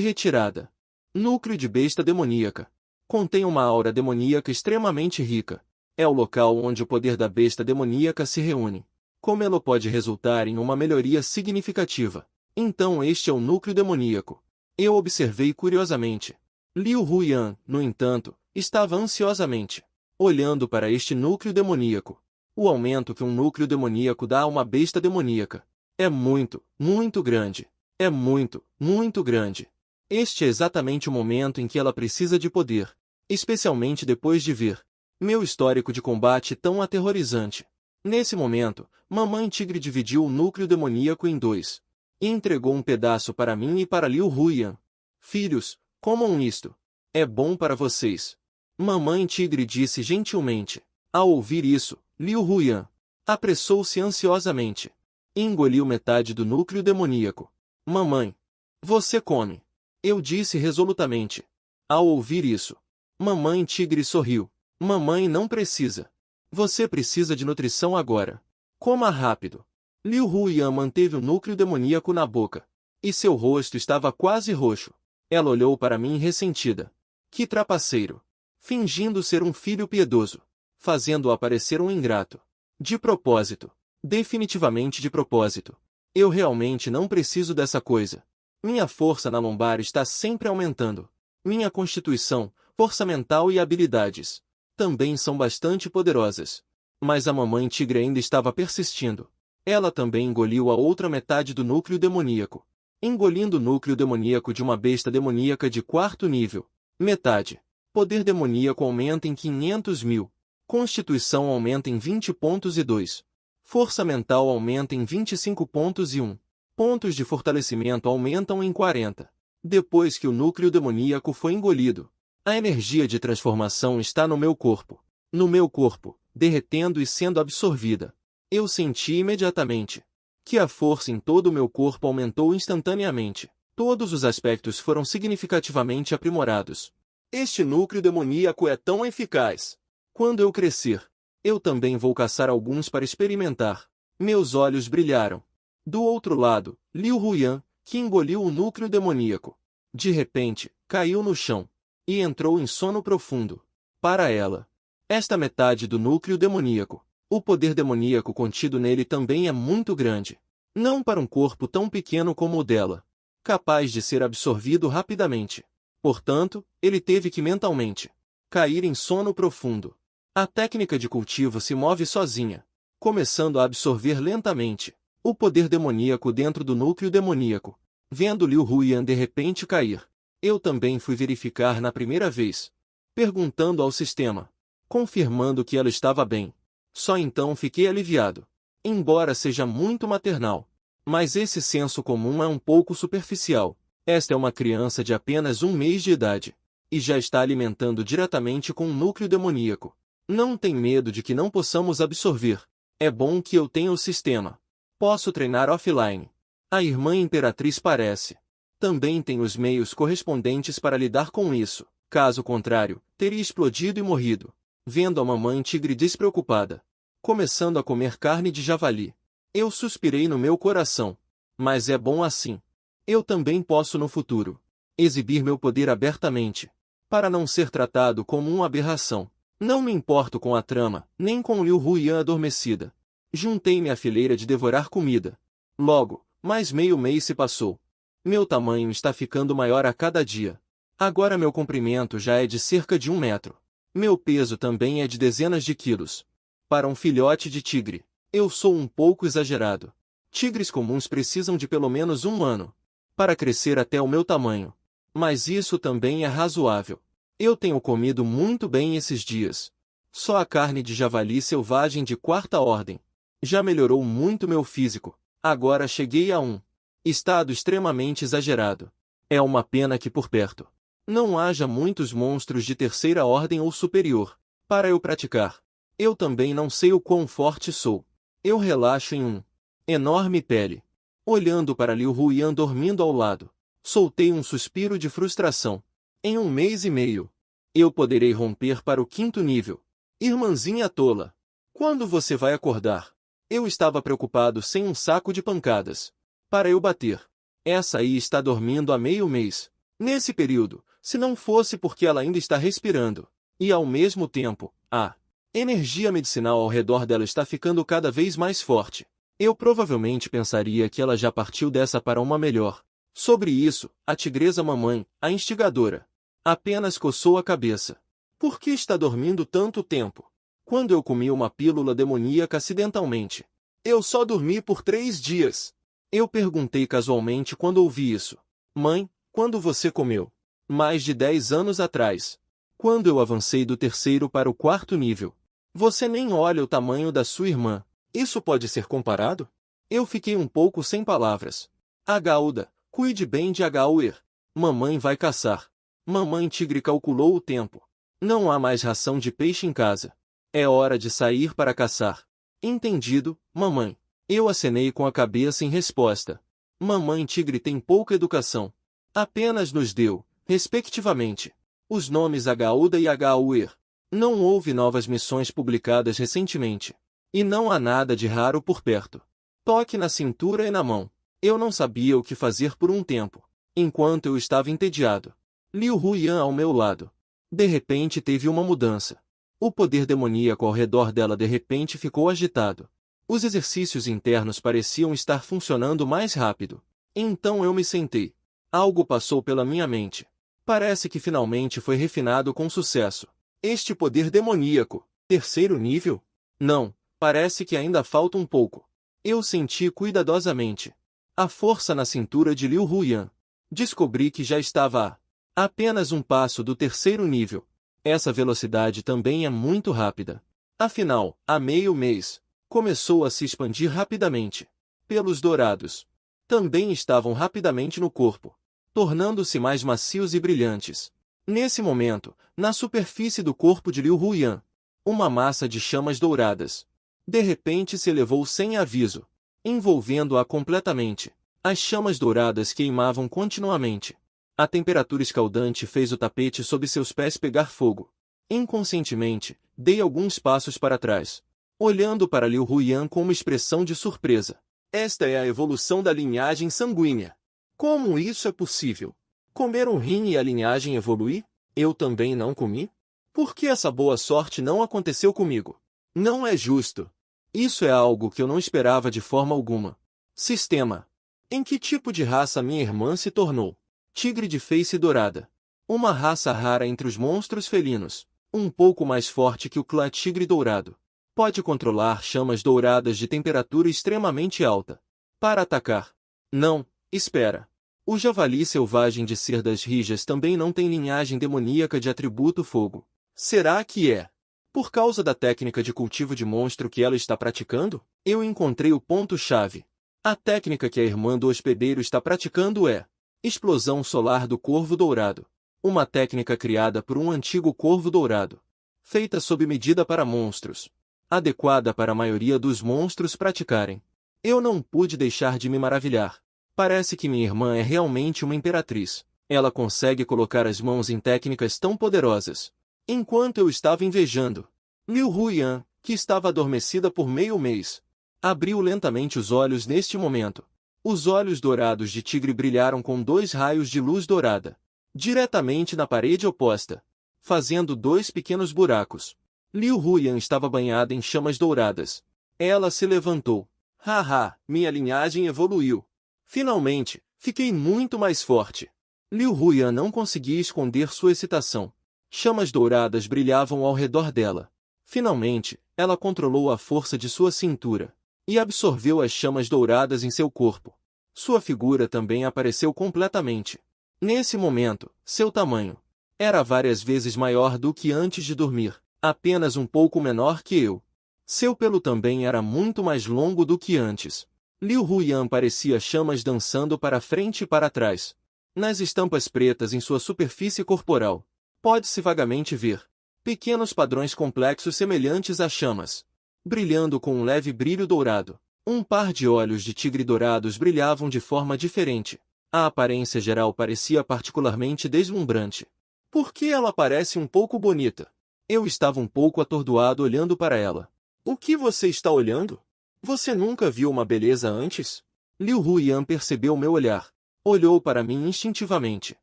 retirada. Núcleo de besta demoníaca. Contém uma aura demoníaca extremamente rica. É o local onde o poder da besta demoníaca se reúne. Como ela pode resultar em uma melhoria significativa? Então este é o núcleo demoníaco. Eu observei curiosamente. Liu Huyan, no entanto, estava ansiosamente olhando para este núcleo demoníaco. O aumento que um núcleo demoníaco dá a uma besta demoníaca é muito, muito grande. É muito, muito grande. Este é exatamente o momento em que ela precisa de poder, especialmente depois de ver meu histórico de combate tão aterrorizante. Nesse momento, Mamãe Tigre dividiu o núcleo demoníaco em dois e entregou um pedaço para mim e para Liu Huyan. Filhos, comam isto. É bom para vocês. Mamãe Tigre disse gentilmente. Ao ouvir isso, Liu Huyan apressou-se ansiosamente e engoliu metade do núcleo demoníaco. Mamãe, você come. Eu disse resolutamente. Ao ouvir isso, Mamãe Tigre sorriu. Mamãe não precisa. Você precisa de nutrição agora. Coma rápido. Liu Huyan manteve o núcleo demoníaco na boca, e seu rosto estava quase roxo. Ela olhou para mim ressentida. Que trapaceiro! Fingindo ser um filho piedoso, fazendo-o parecer um ingrato. De propósito. Definitivamente de propósito. Eu realmente não preciso dessa coisa. Minha força na lombar está sempre aumentando. Minha constituição, força mental e habilidades também são bastante poderosas. Mas a mamãe tigre ainda estava persistindo. Ela também engoliu a outra metade do núcleo demoníaco. Engolindo o núcleo demoníaco de uma besta demoníaca de 4º nível. Metade. Poder demoníaco aumenta em 500.000. Constituição aumenta em 20 pontos e 2. Força mental aumenta em 25 pontos e 1. Pontos de fortalecimento aumentam em 40. Depois que o núcleo demoníaco foi engolido, a energia de transformação está no meu corpo. No meu corpo, derretendo e sendo absorvida. Eu senti imediatamente que a força em todo o meu corpo aumentou instantaneamente. Todos os aspectos foram significativamente aprimorados. Este núcleo demoníaco é tão eficaz. Quando eu crescer, eu também vou caçar alguns para experimentar. Meus olhos brilharam. Do outro lado, Liu Huyan, que engoliu o núcleo demoníaco, de repente, caiu no chão e entrou em sono profundo. Para ela, esta metade do núcleo demoníaco, o poder demoníaco contido nele também é muito grande. Não para um corpo tão pequeno como o dela, capaz de ser absorvido rapidamente. Portanto, ele teve que mentalmente cair em sono profundo. A técnica de cultivo se move sozinha, começando a absorver lentamente o poder demoníaco dentro do núcleo demoníaco. Vendo Liu Huyan de repente cair, eu também fui verificar na primeira vez, perguntando ao sistema, confirmando que ela estava bem. Só então fiquei aliviado. Embora seja muito maternal, mas esse senso comum é um pouco superficial. Esta é uma criança de apenas 1 mês de idade, e já está alimentando diretamente com um núcleo demoníaco. Não tem medo de que não possamos absorver. É bom que eu tenha o sistema. Posso treinar offline. A irmã imperatriz parece também tem os meios correspondentes para lidar com isso. Caso contrário, teria explodido e morrido. Vendo a mamãe tigre despreocupada, começando a comer carne de javali, eu suspirei no meu coração. Mas é bom assim. Eu também posso no futuro exibir meu poder abertamente, para não ser tratado como uma aberração. Não me importo com a trama, nem com Liu Huyan adormecida. Juntei-me à fileira de devorar comida. Logo, mais meio mês se passou. Meu tamanho está ficando maior a cada dia. Agora meu comprimento já é de cerca de 1 metro. Meu peso também é de dezenas de quilos. Para um filhote de tigre, eu sou um pouco exagerado. Tigres comuns precisam de pelo menos 1 ano para crescer até o meu tamanho. Mas isso também é razoável. Eu tenho comido muito bem esses dias. Só a carne de javali selvagem de 4ª ordem já melhorou muito meu físico. Agora cheguei a um estado extremamente exagerado. É uma pena que por perto não haja muitos monstros de 3ª ordem ou superior para eu praticar. Eu também não sei o quão forte sou. Eu relaxo em um enorme pele. Olhando para Liu Huyan dormindo ao lado, soltei um suspiro de frustração. Em 1 mês e meio, eu poderei romper para o 5º nível. Irmãzinha tola, quando você vai acordar? Eu estava preocupado sem um saco de pancadas para eu bater. Essa aí está dormindo há meio mês. Nesse período, se não fosse porque ela ainda está respirando, e ao mesmo tempo, a energia medicinal ao redor dela está ficando cada vez mais forte. Eu provavelmente pensaria que ela já partiu dessa para uma melhor. Sobre isso, a tigresa mamãe, a instigadora, apenas coçou a cabeça. Por que está dormindo tanto tempo? Quando eu comi uma pílula demoníaca acidentalmente. Eu só dormi por 3 dias. Eu perguntei casualmente quando ouvi isso. Mãe, quando você comeu? Mais de 10 anos atrás. Quando eu avancei do terceiro para o quarto nível. Você nem olha o tamanho da sua irmã. Isso pode ser comparado? Eu fiquei um pouco sem palavras. Agaúda, cuide bem de Agauer. Mamãe vai caçar. Mamãe tigre calculou o tempo. Não há mais ração de peixe em casa. É hora de sair para caçar. Entendido, mamãe. Eu acenei com a cabeça em resposta. Mamãe tigre tem pouca educação. Apenas nos deu, respectivamente, os nomes Agaúda e Agauer. Não houve novas missões publicadas recentemente. E não há nada de raro por perto. Toque na cintura e na mão. Eu não sabia o que fazer por um tempo. Enquanto eu estava entediado. Liu Huyan ao meu lado. De repente teve uma mudança. O poder demoníaco ao redor dela de repente ficou agitado. Os exercícios internos pareciam estar funcionando mais rápido. Então eu me sentei. Algo passou pela minha mente. Parece que finalmente foi refinado com sucesso. Este poder demoníaco, terceiro nível? Não, parece que ainda falta um pouco. Eu senti cuidadosamente a força na cintura de Liu Huyan. Descobri que já estava a apenas um passo do terceiro nível. Essa velocidade também é muito rápida. Afinal, há meio mês, começou a se expandir rapidamente. Pelos dourados também estavam rapidamente no corpo, tornando-se mais macios e brilhantes. Nesse momento, na superfície do corpo de Liu Huyan, uma massa de chamas douradas, de repente se elevou sem aviso, envolvendo-a completamente. As chamas douradas queimavam continuamente. A temperatura escaldante fez o tapete sob seus pés pegar fogo. Inconscientemente, dei alguns passos para trás, olhando para Liu Huyan com uma expressão de surpresa. Esta é a evolução da linhagem sanguínea. Como isso é possível? Comer um rim e a linhagem evoluir? Eu também não comi? Por que essa boa sorte não aconteceu comigo? Não é justo. Isso é algo que eu não esperava de forma alguma. Sistema. Em que tipo de raça minha irmã se tornou? Tigre de face dourada. Uma raça rara entre os monstros felinos. Um pouco mais forte que o clã tigre dourado. Pode controlar chamas douradas de temperatura extremamente alta. Para atacar. Não, espera. O javali selvagem de cerdas rijas também não tem linhagem demoníaca de atributo fogo. Será que é por causa da técnica de cultivo de monstro que ela está praticando? Eu encontrei o ponto-chave. A técnica que a irmã do hospedeiro está praticando é Explosão Solar do Corvo Dourado. Uma técnica criada por um antigo corvo dourado. Feita sob medida para monstros. Adequada para a maioria dos monstros praticarem. Eu não pude deixar de me maravilhar. Parece que minha irmã é realmente uma imperatriz. Ela consegue colocar as mãos em técnicas tão poderosas. Enquanto eu estava invejando, Liu Huyan, que estava adormecida por meio mês, abriu lentamente os olhos neste momento. Os olhos dourados de tigre brilharam com 2 raios de luz dourada, diretamente na parede oposta, fazendo 2 pequenos buracos. Liu Huyan estava banhada em chamas douradas. Ela se levantou. Haha, minha linhagem evoluiu. Finalmente, fiquei muito mais forte. Liu Huyan não conseguia esconder sua excitação. Chamas douradas brilhavam ao redor dela. Finalmente, ela controlou a força de sua cintura e absorveu as chamas douradas em seu corpo. Sua figura também apareceu completamente. Nesse momento, seu tamanho era várias vezes maior do que antes de dormir, apenas um pouco menor que eu. Seu pelo também era muito mais longo do que antes. Liu Huyan parecia chamas dançando para frente e para trás. Nas estampas pretas em sua superfície corporal, pode-se vagamente ver pequenos padrões complexos semelhantes a chamas, brilhando com um leve brilho dourado. Um par de olhos de tigre dourados brilhavam de forma diferente. A aparência geral parecia particularmente deslumbrante. Por que ela parece um pouco bonita? Eu estava um pouco atordoado olhando para ela. O que você está olhando? Você nunca viu uma beleza antes? Liu Huyan percebeu meu olhar. Olhou para mim instintivamente.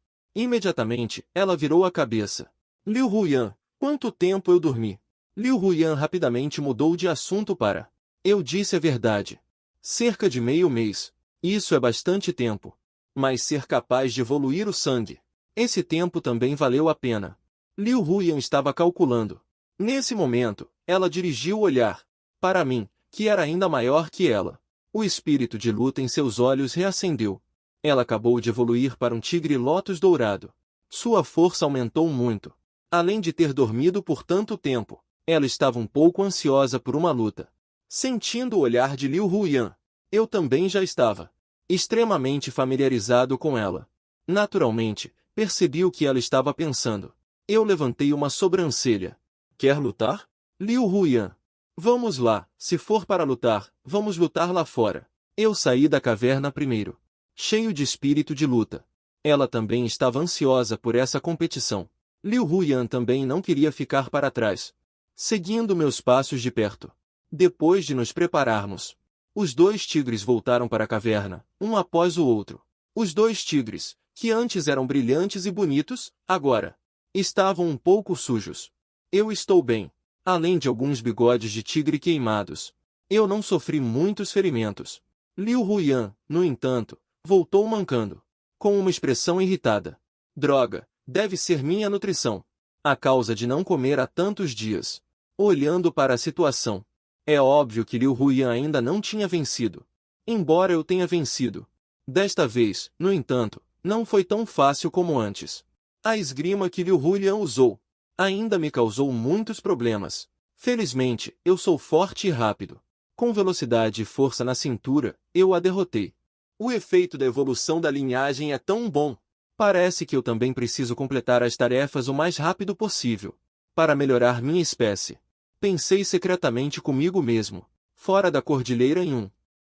Imediatamente, ela virou a cabeça. Liu Huyan, quanto tempo eu dormi? Liu Huyan rapidamente mudou de assunto para: eu disse a verdade. Cerca de meio mês. Isso é bastante tempo. Mas ser capaz de evoluir o sangue. Esse tempo também valeu a pena. Liu Huyan estava calculando. Nesse momento, ela dirigiu o olhar para mim, que era ainda maior que ela. O espírito de luta em seus olhos reacendeu. Ela acabou de evoluir para um tigre lótus dourado. Sua força aumentou muito. Além de ter dormido por tanto tempo, ela estava um pouco ansiosa por uma luta. Sentindo o olhar de Liu Huyan, eu também já estava extremamente familiarizado com ela. Naturalmente, percebi o que ela estava pensando. Eu levantei uma sobrancelha. Quer lutar? Liu Huyan. Vamos lá, se for para lutar, vamos lutar lá fora. Eu saí da caverna primeiro, cheio de espírito de luta. Ela também estava ansiosa por essa competição. Liu Huyan também não queria ficar para trás, seguindo meus passos de perto. Depois de nos prepararmos, os dois tigres voltaram para a caverna, um após o outro. Os dois tigres, que antes eram brilhantes e bonitos, agora estavam um pouco sujos. Eu estou bem, além de alguns bigodes de tigre queimados. Eu não sofri muitos ferimentos. Liu Huyan, no entanto, voltou mancando, com uma expressão irritada. Droga, deve ser minha nutrição. A causa de não comer há tantos dias. Olhando para a situação, é óbvio que Liu Huyan ainda não tinha vencido. Embora eu tenha vencido. Desta vez, no entanto, não foi tão fácil como antes. A esgrima que Liu Huyan usou ainda me causou muitos problemas. Felizmente, eu sou forte e rápido. Com velocidade e força na cintura, eu a derrotei. O efeito da evolução da linhagem é tão bom. Parece que eu também preciso completar as tarefas o mais rápido possível, para melhorar minha espécie. Pensei secretamente comigo mesmo, fora da cordilheira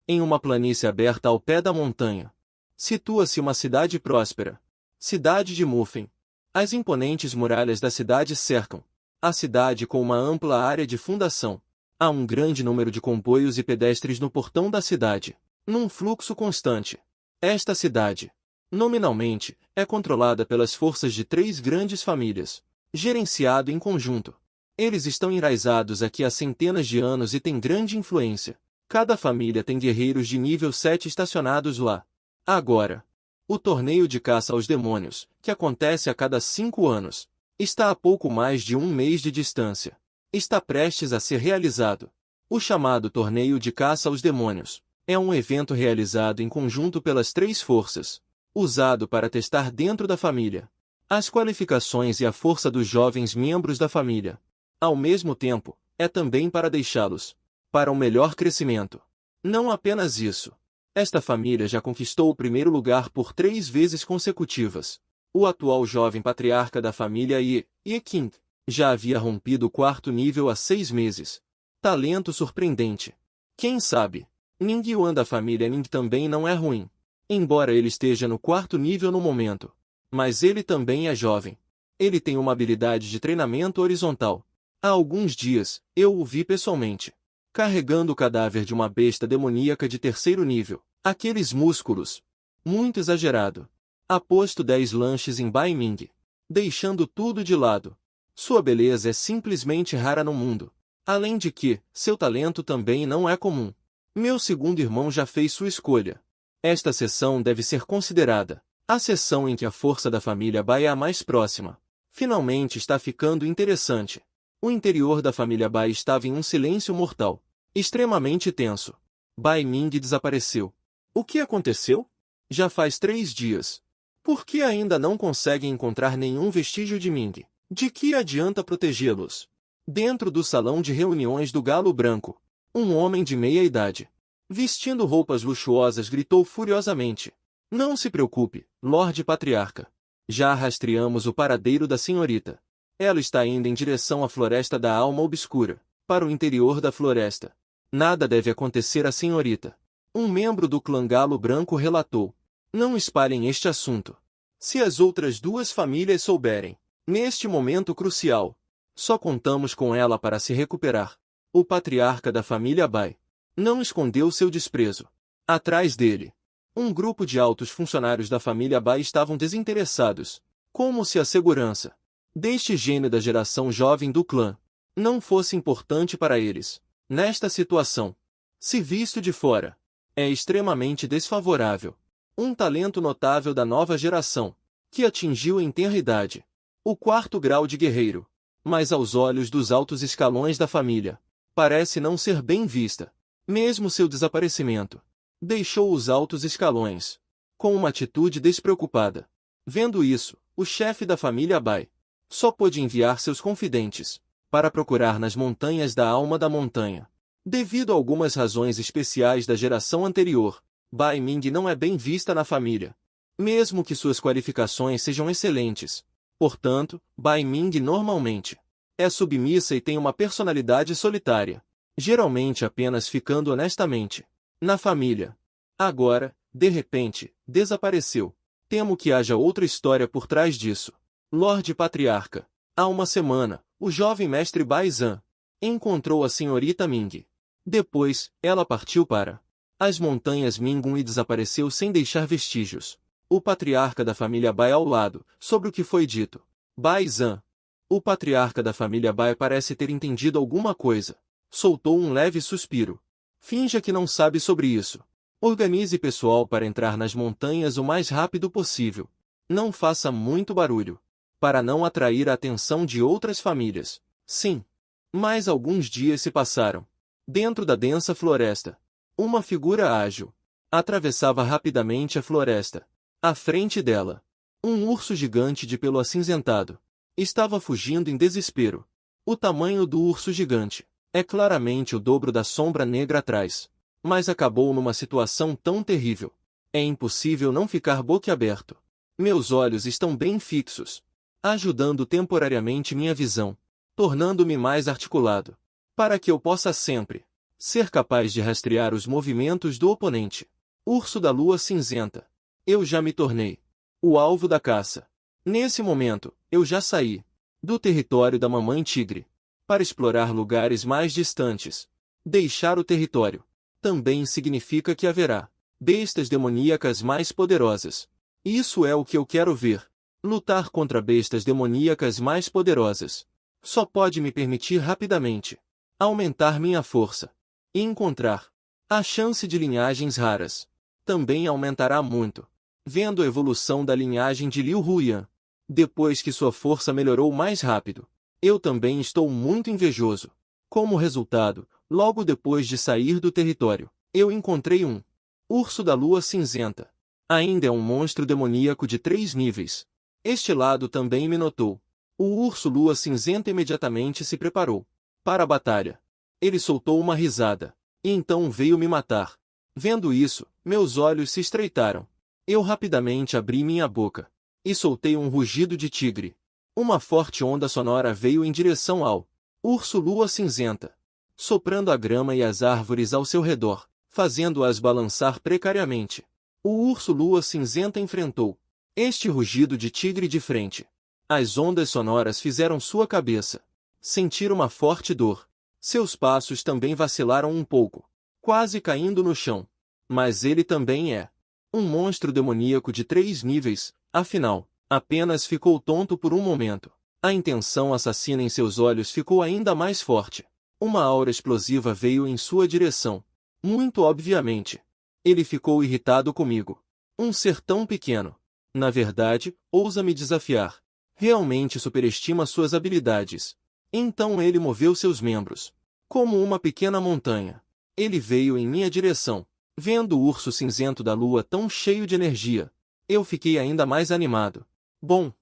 em uma planície aberta ao pé da montanha. Situa-se uma cidade próspera. Cidade de Mufen. As imponentes muralhas da cidade cercam a cidade com uma ampla área de fundação. Há um grande número de comboios e pedestres no portão da cidade, num fluxo constante. Esta cidade, nominalmente, é controlada pelas forças de 3 grandes famílias, gerenciado em conjunto. Eles estão enraizados aqui há centenas de anos e têm grande influência. Cada família tem guerreiros de nível 7 estacionados lá. Agora, o torneio de caça aos demônios, que acontece a cada 5 anos, está a pouco mais de um mês de distância. Está prestes a ser realizado. O chamado Torneio de Caça aos Demônios é um evento realizado em conjunto pelas 3 forças, usado para testar dentro da família as qualificações e a força dos jovens membros da família. Ao mesmo tempo, é também para deixá-los para um melhor crescimento. Não apenas isso. Esta família já conquistou o primeiro lugar por 3 vezes consecutivas. O atual jovem patriarca da família Ye King já havia rompido o 4º nível há 6 meses. Talento surpreendente. Quem sabe? Ning Yuan da família Ning também não é ruim. Embora ele esteja no 4º nível no momento. Mas ele também é jovem. Ele tem uma habilidade de treinamento horizontal. Há alguns dias, eu o vi pessoalmente, carregando o cadáver de uma besta demoníaca de 3º nível. Aqueles músculos. Muito exagerado. Aposto 10 lanches em Bai Ming, deixando tudo de lado. Sua beleza é simplesmente rara no mundo. Além de que, seu talento também não é comum. Meu segundo irmão já fez sua escolha. Esta seção deve ser considerada a seção em que a força da família Bai é a mais próxima. Finalmente está ficando interessante. O interior da família Bai estava em um silêncio mortal, extremamente tenso. Bai Ming desapareceu. O que aconteceu? Já faz 3 dias. Por que ainda não conseguem encontrar nenhum vestígio de Ming? De que adianta protegê-los? Dentro do salão de reuniões do Galo Branco, um homem de meia idade, vestindo roupas luxuosas, gritou furiosamente. Não se preocupe, Lorde Patriarca. Já rastreamos o paradeiro da senhorita. Ela está indo em direção à Floresta da Alma Obscura, para o interior da floresta. Nada deve acontecer à senhorita. Um membro do clã Galo Branco relatou. Não espalhem este assunto. Se as outras 2 famílias souberem, neste momento crucial, só contamos com ela para se recuperar. O patriarca da família Bai não escondeu seu desprezo. Atrás dele, um grupo de altos funcionários da família Bai estavam desinteressados, como se a segurança deste gênio da geração jovem do clã não fosse importante para eles. Nesta situação, se visto de fora, É extremamente desfavorável. Um talento notável da nova geração, que atingiu em tenra idade o 4º grau de guerreiro, mas aos olhos dos altos escalões da família, parece não ser bem vista. Mesmo seu desaparecimento deixou os altos escalões com uma atitude despreocupada. Vendo isso, o chefe da família Bai só pôde enviar seus confidentes para procurar nas montanhas da alma da montanha. Devido a algumas razões especiais da geração anterior, Bai Ming não é bem vista na família, mesmo que suas qualificações sejam excelentes. Portanto, Bai Ming normalmente é submissa e tem uma personalidade solitária, geralmente apenas ficando honestamente na família. Agora, de repente, desapareceu. Temo que haja outra história por trás disso. Lorde Patriarca. Há uma semana, o jovem mestre Bai Zhan encontrou a senhorita Ming. Depois, ela partiu para as montanhas Mingun e desapareceu sem deixar vestígios. O patriarca da família Bai ao lado, sobre o que foi dito. Bai Zhan. O patriarca da família Bai parece ter entendido alguma coisa. Soltou um leve suspiro. Finja que não sabe sobre isso. Organize pessoal para entrar nas montanhas o mais rápido possível. Não faça muito barulho, para não atrair a atenção de outras famílias. Sim. Mais alguns dias se passaram. Dentro da densa floresta, uma figura ágil atravessava rapidamente a floresta. À frente dela, um urso gigante de pelo acinzentado estava fugindo em desespero. O tamanho do urso gigante é claramente o dobro da sombra negra atrás, mas acabou numa situação tão terrível. É impossível não ficar boquiaberto. Meus olhos estão bem fixos, ajudando temporariamente minha visão, tornando-me mais articulado, para que eu possa sempre ser capaz de rastrear os movimentos do oponente. Urso da lua cinzenta. Eu já me tornei o alvo da caça. Nesse momento, eu já saí do território da mamãe tigre para explorar lugares mais distantes. Deixar o território também significa que haverá bestas demoníacas mais poderosas. Isso é o que eu quero ver. Lutar contra bestas demoníacas mais poderosas só pode me permitir rapidamente aumentar minha força e encontrar a chance de linhagens raras. Também aumentará muito vendo a evolução da linhagem de Liu Huyan. Depois que sua força melhorou mais rápido, eu também estou muito invejoso. Como resultado, logo depois de sair do território, eu encontrei um urso da lua cinzenta. Ainda é um monstro demoníaco de 3 níveis. Este lado também me notou. O urso lua cinzenta imediatamente se preparou para a batalha. Ele soltou uma risada, e então veio me matar. Vendo isso, meus olhos se estreitaram. Eu rapidamente abri minha boca e soltei um rugido de tigre. Uma forte onda sonora veio em direção ao urso lua cinzenta, soprando a grama e as árvores ao seu redor, fazendo-as balançar precariamente. O urso lua cinzenta enfrentou este rugido de tigre de frente. As ondas sonoras fizeram sua cabeça sentir uma forte dor. Seus passos também vacilaram um pouco, quase caindo no chão. Mas ele também é um monstro demoníaco de 3 níveis, afinal, apenas ficou tonto por um momento. A intenção assassina em seus olhos ficou ainda mais forte. Uma aura explosiva veio em sua direção. Muito obviamente. Ele ficou irritado comigo. Um ser tão pequeno. Na verdade, ousa me desafiar. Realmente superestima suas habilidades. Então ele moveu seus membros. Como uma pequena montanha. Ele veio em minha direção. Vendo o urso cinzento da lua tão cheio de energia, eu fiquei ainda mais animado. Bom,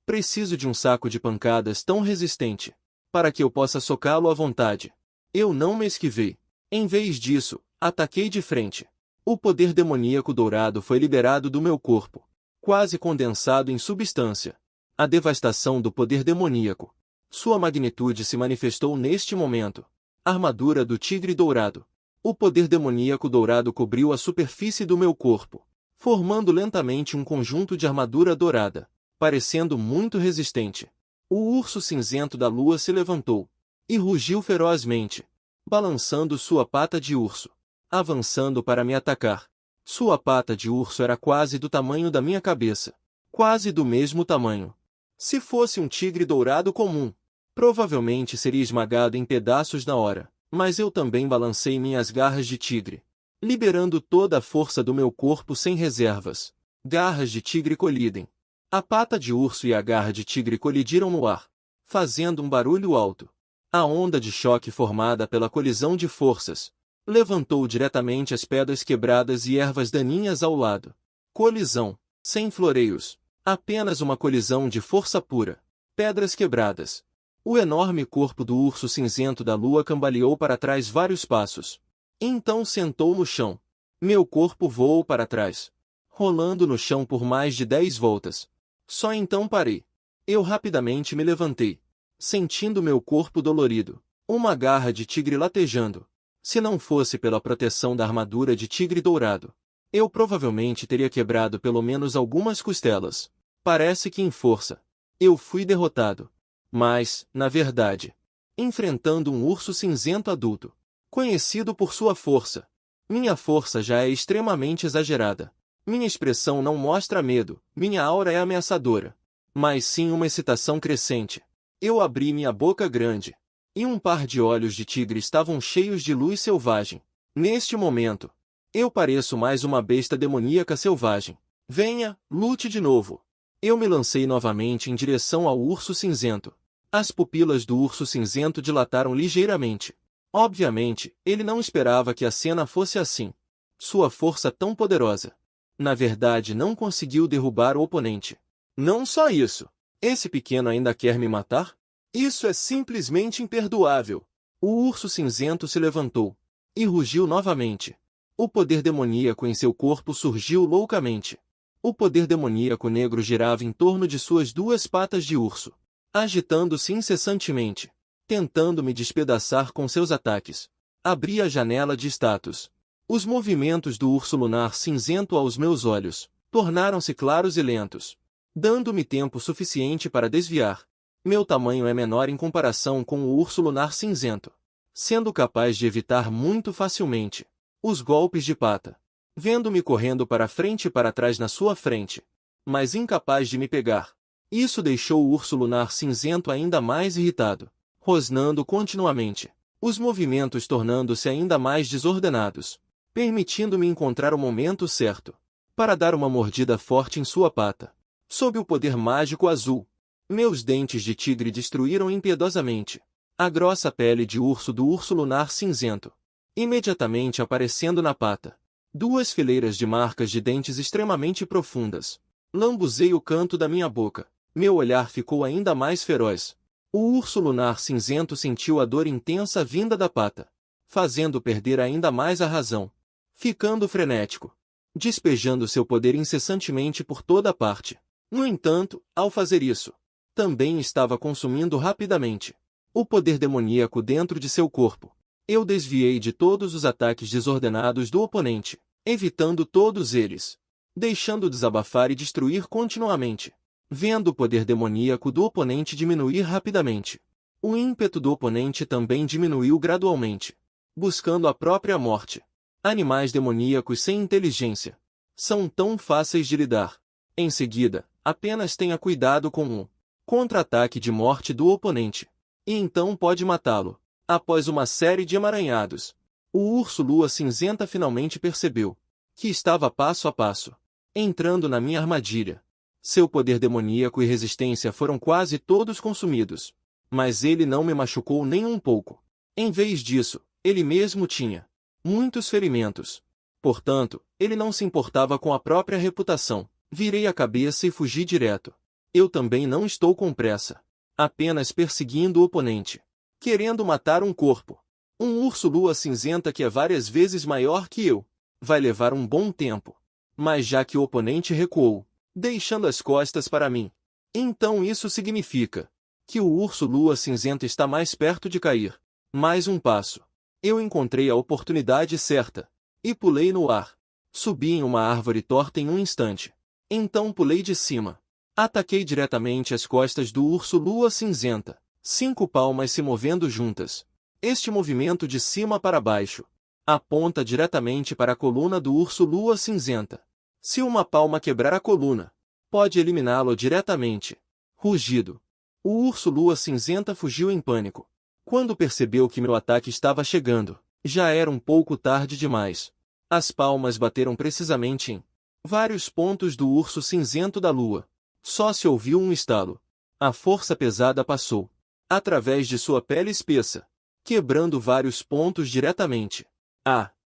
preciso de um saco de pancadas tão resistente, para que eu possa socá-lo à vontade. Eu não me esquivei. Em vez disso, ataquei de frente. O poder demoníaco dourado foi liberado do meu corpo, quase condensado em substância. A devastação do poder demoníaco. Sua magnitude se manifestou neste momento. Armadura do tigre dourado. O poder demoníaco dourado cobriu a superfície do meu corpo, formando lentamente um conjunto de armadura dourada, parecendo muito resistente. O urso cinzento da lua se levantou e rugiu ferozmente, balançando sua pata de urso, avançando para me atacar. Sua pata de urso era quase do tamanho da minha cabeça, quase do mesmo tamanho. Se fosse um tigre dourado comum, provavelmente seria esmagado em pedaços na hora. Mas eu também balancei minhas garras de tigre. liberando toda a força do meu corpo sem reservas. Garras de tigre colidem. A pata de urso e a garra de tigre colidiram no ar, fazendo um barulho alto. A onda de choque formada pela colisão de forças levantou diretamente as pedras quebradas e ervas daninhas ao lado. Colisão, sem floreios, apenas uma colisão de força pura. Pedras quebradas. O enorme corpo do urso cinzento da lua cambaleou para trás vários passos. Então sentou no chão. Meu corpo voou para trás, rolando no chão por mais de 10 voltas. Só então parei. Eu rapidamente me levantei, sentindo meu corpo dolorido. Uma garra de tigre latejando. Se não fosse pela proteção da armadura de tigre dourado, eu provavelmente teria quebrado pelo menos algumas costelas. Parece que em força, eu fui derrotado. Mas, na verdade, enfrentando um urso cinzento adulto, conhecido por sua força. Minha força já é extremamente exagerada. Minha expressão não mostra medo, minha aura é ameaçadora, mas sim uma excitação crescente. Eu abri minha boca grande, e um par de olhos de tigre estavam cheios de luz selvagem. Neste momento, eu pareço mais uma besta demoníaca selvagem. Venha, lute de novo. Eu me lancei novamente em direção ao urso cinzento. As pupilas do urso cinzento dilataram ligeiramente. Obviamente, ele não esperava que a cena fosse assim. Sua força tão poderosa, na verdade, não conseguiu derrubar o oponente. Não só isso. Esse pequeno ainda quer me matar? Isso é simplesmente imperdoável. O urso cinzento se levantou e rugiu novamente. O poder demoníaco em seu corpo surgiu loucamente. O poder demoníaco negro girava em torno de suas duas patas de urso, agitando-se incessantemente, tentando me despedaçar com seus ataques. Abri a janela de status. Os movimentos do urso lunar cinzento aos meus olhos tornaram-se claros e lentos, dando-me tempo suficiente para desviar. Meu tamanho é menor em comparação com o urso lunar cinzento, sendo capaz de evitar muito facilmente os golpes de pata. Vendo-me correndo para frente e para trás na sua frente, mas incapaz de me pegar. Isso deixou o urso lunar cinzento ainda mais irritado, rosnando continuamente, os movimentos tornando-se ainda mais desordenados, permitindo-me encontrar o momento certo para dar uma mordida forte em sua pata. Sob o poder mágico azul, meus dentes de tigre destruíram impiedosamente a grossa pele de urso do urso lunar cinzento, imediatamente aparecendo na pata. Duas fileiras de marcas de dentes extremamente profundas. Lambuzei o canto da minha boca. Meu olhar ficou ainda mais feroz. O urso lunar cinzento sentiu a dor intensa vinda da pata, fazendo perder ainda mais a razão. Ficando frenético, despejando seu poder incessantemente por toda parte. No entanto, ao fazer isso, também estava consumindo rapidamente o poder demoníaco dentro de seu corpo. Eu desviei de todos os ataques desordenados do oponente, evitando todos eles, deixando desabafar e destruir continuamente. Vendo o poder demoníaco do oponente diminuir rapidamente, o ímpeto do oponente também diminuiu gradualmente, buscando a própria morte. Animais demoníacos sem inteligência são tão fáceis de lidar. Em seguida, apenas tenha cuidado com um contra-ataque de morte do oponente, e então pode matá-lo. Após uma série de emaranhados, o urso lua cinzenta finalmente percebeu que estava passo a passo entrando na minha armadilha. Seu poder demoníaco e resistência foram quase todos consumidos, mas ele não me machucou nem um pouco. Em vez disso, ele mesmo tinha muitos ferimentos. Portanto, ele não se importava com a própria reputação. Virei a cabeça e fugi direto. Eu também não estou com pressa, apenas perseguindo o oponente, querendo matar um corpo. Um urso lua cinzenta que é várias vezes maior que eu. Vai levar um bom tempo. Mas já que o oponente recuou, deixando as costas para mim, então isso significa que o urso lua cinzenta está mais perto de cair. Mais um passo. Eu encontrei a oportunidade certa e pulei no ar. Subi em uma árvore torta em um instante. Então pulei de cima. Ataquei diretamente as costas do urso lua cinzenta. 5 palmas se movendo juntas. Este movimento de cima para baixo aponta diretamente para a coluna do urso lua cinzenta. Se uma palma quebrar a coluna, pode eliminá-lo diretamente. Rugido. O urso lua cinzenta fugiu em pânico. Quando percebeu que meu ataque estava chegando, já era um pouco tarde demais. As palmas bateram precisamente em vários pontos do urso cinzento da lua. Só se ouviu um estalo. A força pesada passou através de sua pele espessa, quebrando vários pontos diretamente.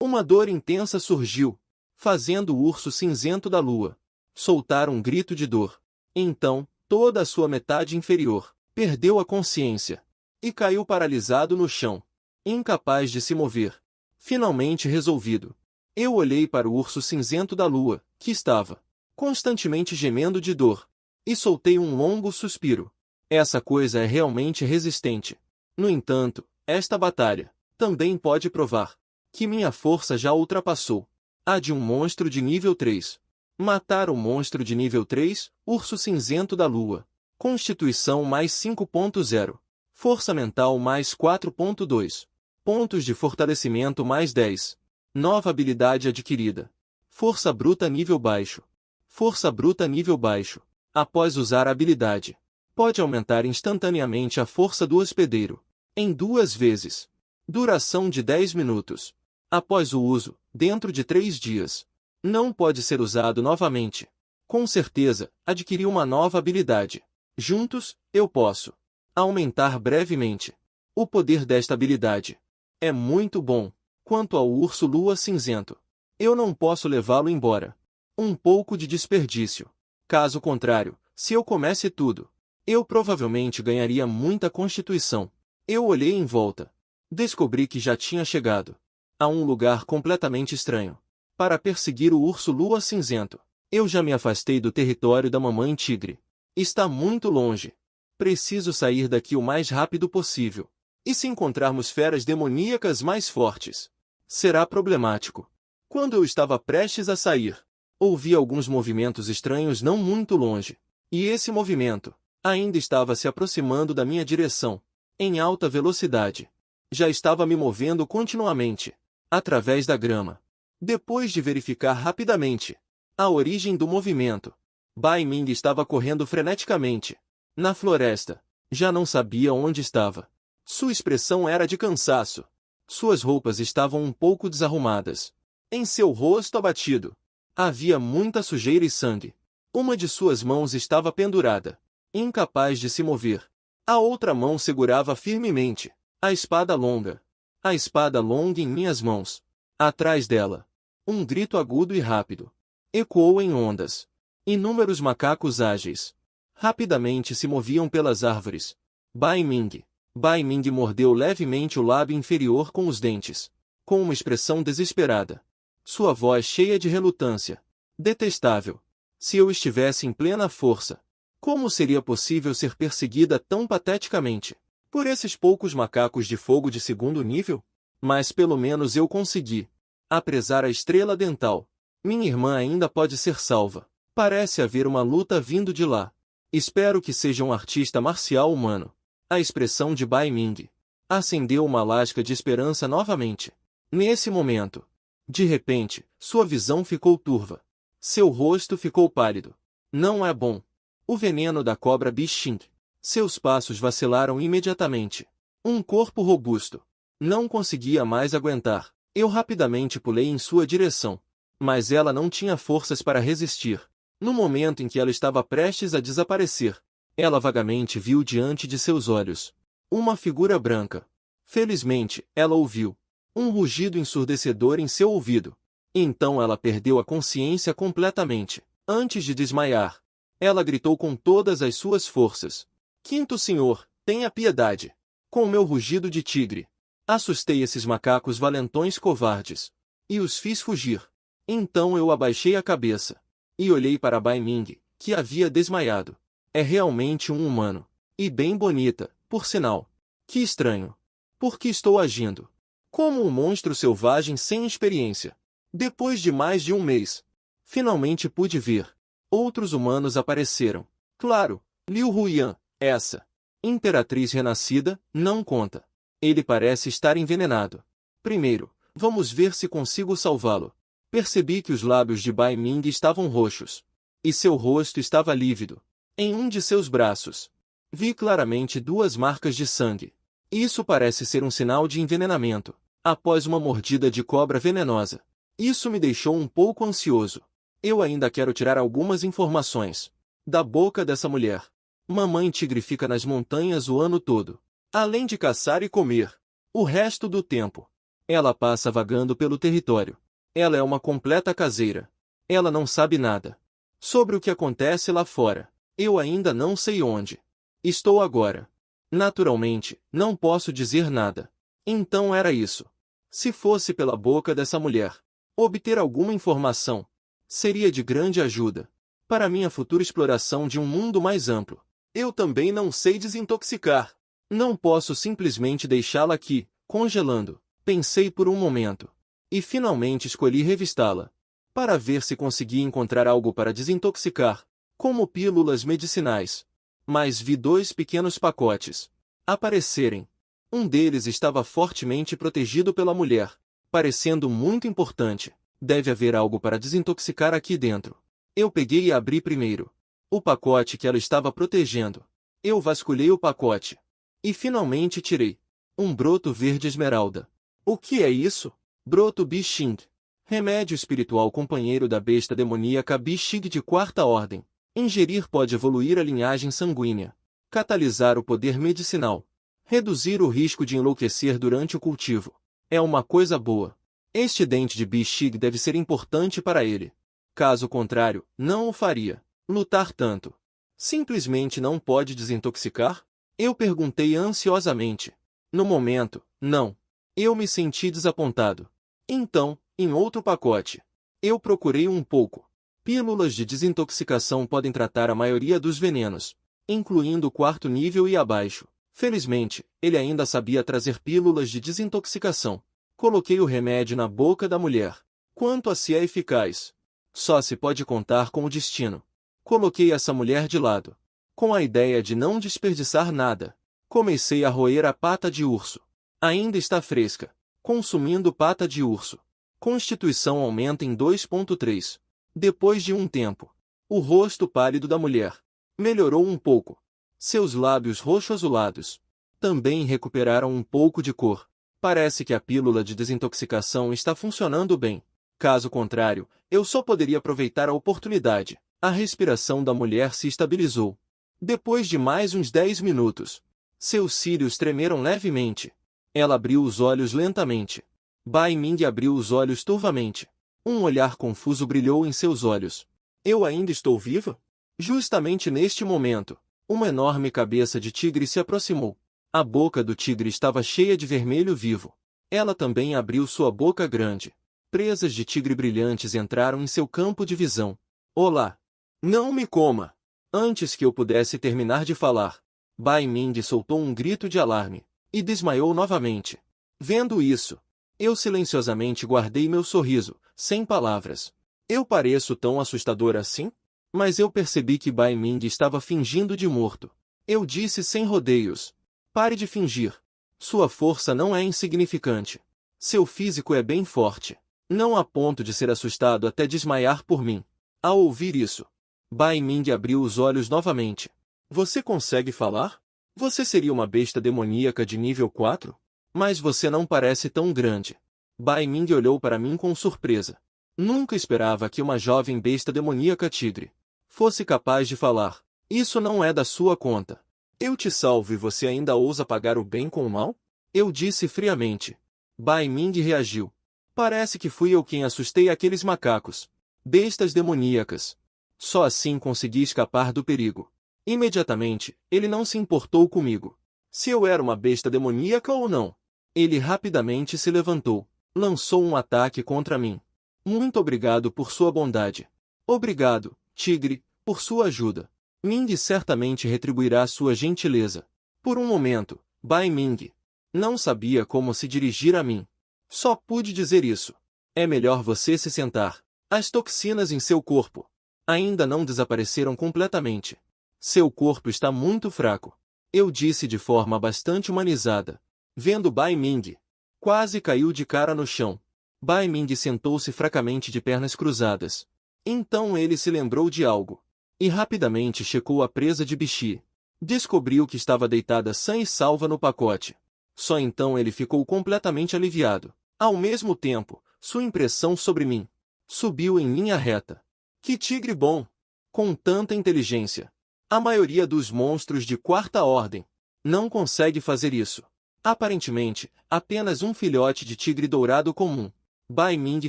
Uma dor intensa surgiu, fazendo o urso cinzento da lua soltar um grito de dor. Então, toda a sua metade inferior perdeu a consciência e caiu paralisado no chão, incapaz de se mover. Finalmente resolvido, eu olhei para o urso cinzento da lua, que estava constantemente gemendo de dor, e soltei um longo suspiro. Essa coisa é realmente resistente. No entanto, esta batalha também pode provar que minha força já ultrapassou a de um monstro de nível 3. Matar o monstro de nível 3, urso cinzento da lua. Constituição mais 5.0. Força mental mais 4.2. Pontos de fortalecimento mais 10. Nova habilidade adquirida. Força bruta nível baixo. Força bruta nível baixo. Após usar a habilidade, pode aumentar instantaneamente a força do hospedeiro em 2 vezes. Duração de 10 minutos. Após o uso, dentro de 3 dias. Não pode ser usado novamente. Com certeza, adquiri uma nova habilidade. Juntos, eu posso aumentar brevemente o poder desta habilidade. É muito bom. Quanto ao urso lua cinzento, eu não posso levá-lo embora. Um pouco de desperdício. Caso contrário, se eu comesse tudo, eu provavelmente ganharia muita constituição. Eu olhei em volta. Descobri que já tinha chegado a um lugar completamente estranho para perseguir o urso lua cinzento. Eu já me afastei do território da mamãe tigre. Está muito longe. Preciso sair daqui o mais rápido possível. E se encontrarmos feras demoníacas mais fortes, será problemático. Quando eu estava prestes a sair, ouvi alguns movimentos estranhos não muito longe. E esse movimento ainda estava se aproximando da minha direção, em alta velocidade. Já estava me movendo continuamente, através da grama. Depois de verificar rapidamente a origem do movimento, Bai Ming estava correndo freneticamente na floresta. Já não sabia onde estava. Sua expressão era de cansaço. Suas roupas estavam um pouco desarrumadas. Em seu rosto abatido, havia muita sujeira e sangue. Uma de suas mãos estava pendurada, incapaz de se mover. A outra mão segurava firmemente a espada longa. A espada longa em minhas mãos. Atrás dela, um grito agudo e rápido ecoou em ondas. Inúmeros macacos ágeis rapidamente se moviam pelas árvores. Bai Ming mordeu levemente o lábio inferior com os dentes, com uma expressão desesperada. Sua voz cheia de relutância. Detestável. Se eu estivesse em plena força, como seria possível ser perseguida tão pateticamente por esses poucos macacos de fogo de 2º nível? Mas pelo menos eu consegui apresar a estrela dental. Minha irmã ainda pode ser salva. Parece haver uma luta vindo de lá. Espero que seja um artista marcial humano. A expressão de Bai Ming acendeu uma lasca de esperança novamente. Nesse momento, de repente, sua visão ficou turva. Seu rosto ficou pálido. Não é bom. O veneno da cobra bichin. Seus passos vacilaram imediatamente. Um corpo robusto. Não conseguia mais aguentar. Eu rapidamente pulei em sua direção. Mas ela não tinha forças para resistir. No momento em que ela estava prestes a desaparecer, ela vagamente viu diante de seus olhos uma figura branca. Felizmente, ela ouviu um rugido ensurdecedor em seu ouvido. Então ela perdeu a consciência completamente. Antes de desmaiar, ela gritou com todas as suas forças: "Quinto Senhor, tenha piedade!" Com meu rugido de tigre, assustei esses macacos valentões covardes e os fiz fugir. Então eu abaixei a cabeça e olhei para Bai Ming, que havia desmaiado. É realmente um humano. E bem bonita, por sinal. Que estranho. Por que estou agindo como um monstro selvagem sem experiência? Depois de mais de um mês, finalmente pude ver. Outros humanos apareceram. Claro, Liu Huyan, essa imperatriz renascida, não conta. Ele parece estar envenenado. Primeiro, vamos ver se consigo salvá-lo. Percebi que os lábios de Bai Ming estavam roxos. E seu rosto estava lívido. Em um de seus braços, vi claramente 2 marcas de sangue. Isso parece ser um sinal de envenenamento após uma mordida de cobra venenosa. Isso me deixou um pouco ansioso. Eu ainda quero tirar algumas informações da boca dessa mulher. Mamãe tigre fica nas montanhas o ano todo, além de caçar e comer. O resto do tempo, ela passa vagando pelo território. Ela é uma completa caseira. Ela não sabe nada sobre o que acontece lá fora. Eu ainda não sei onde estou agora. Naturalmente, não posso dizer nada. Então era isso. Se fosse pela boca dessa mulher, obter alguma informação seria de grande ajuda para minha futura exploração de um mundo mais amplo. Eu também não sei desintoxicar. Não posso simplesmente deixá-la aqui, congelando. Pensei por um momento. E finalmente escolhi revistá-la, para ver se conseguia encontrar algo para desintoxicar, como pílulas medicinais. Mas vi 2 pequenos pacotes aparecerem. Um deles estava fortemente protegido pela mulher, parecendo muito importante. Deve haver algo para desintoxicar aqui dentro. Eu peguei e abri primeiro o pacote que ela estava protegendo. Eu vasculhei o pacote e finalmente tirei um broto verde esmeralda. O que é isso? Broto Bixing. Remédio espiritual companheiro da besta demoníaca Bixing de 4ª ordem. Ingerir pode evoluir a linhagem sanguínea, catalisar o poder medicinal, reduzir o risco de enlouquecer durante o cultivo. É uma coisa boa. Este dente de Bixing deve ser importante para ele. Caso contrário, não o faria. Lutar tanto. Simplesmente não pode desintoxicar? Eu perguntei ansiosamente. No momento, não. Eu me senti desapontado. Então, em outro pacote, eu procurei um pouco. Pílulas de desintoxicação podem tratar a maioria dos venenos, incluindo o 4º nível e abaixo. Felizmente, ele ainda sabia trazer pílulas de desintoxicação. Coloquei o remédio na boca da mulher. Quanto a se é eficaz, só se pode contar com o destino. Coloquei essa mulher de lado, com a ideia de não desperdiçar nada. Comecei a roer a pata de urso. Ainda está fresca. Consumindo pata de urso. Constituição aumenta em 2,3. Depois de um tempo, o rosto pálido da mulher melhorou um pouco. Seus lábios roxo-azulados também recuperaram um pouco de cor. Parece que a pílula de desintoxicação está funcionando bem. Caso contrário, eu só poderia aproveitar a oportunidade. A respiração da mulher se estabilizou. Depois de mais uns 10 minutos, seus cílios tremeram levemente. Ela abriu os olhos lentamente. Bai Ming abriu os olhos turvamente. Um olhar confuso brilhou em seus olhos. Eu ainda estou viva? Justamente neste momento, uma enorme cabeça de tigre se aproximou. A boca do tigre estava cheia de vermelho vivo. Ela também abriu sua boca grande. Presas de tigre brilhantes entraram em seu campo de visão. Olá! Não me coma! Antes que eu pudesse terminar de falar, Bai Ming soltou um grito de alarme e desmaiou novamente. Vendo isso, eu silenciosamente guardei meu sorriso, sem palavras. Eu pareço tão assustador assim? Mas eu percebi que Bai Ming estava fingindo de morto. Eu disse sem rodeios. Pare de fingir. Sua força não é insignificante. Seu físico é bem forte. Não a ponto de ser assustado até desmaiar por mim. Ao ouvir isso, Bai Ming abriu os olhos novamente. Você consegue falar? Você seria uma besta demoníaca de nível 4? Mas você não parece tão grande. Bai Ming olhou para mim com surpresa. Nunca esperava que uma jovem besta demoníaca tigre fosse capaz de falar. Isso não é da sua conta. Eu te salvo e você ainda ousa pagar o bem com o mal? Eu disse friamente. Bai Ming reagiu. Parece que fui eu quem assustei aqueles macacos. Bestas demoníacas. Só assim consegui escapar do perigo. Imediatamente, ele não se importou comigo. Se eu era uma besta demoníaca ou não. Ele rapidamente se levantou. Lançou um ataque contra mim. Muito obrigado por sua bondade. Obrigado, tigre, por sua ajuda. Ming certamente retribuirá sua gentileza. Por um momento, Bai Ming não sabia como se dirigir a mim. Só pude dizer isso. É melhor você se sentar. As toxinas em seu corpo ainda não desapareceram completamente. Seu corpo está muito fraco. Eu disse de forma bastante humanizada. Vendo Bai Ming, quase caiu de cara no chão. Bai Ming sentou-se fracamente de pernas cruzadas. Então ele se lembrou de algo. E rapidamente checou a presa de Bixi. Descobriu que estava deitada sã e salva no pacote. Só então ele ficou completamente aliviado. Ao mesmo tempo, sua impressão sobre mim subiu em linha reta. Que tigre bom! Com tanta inteligência. A maioria dos monstros de quarta ordem não consegue fazer isso. Aparentemente, apenas um filhote de tigre dourado comum. Bai Ming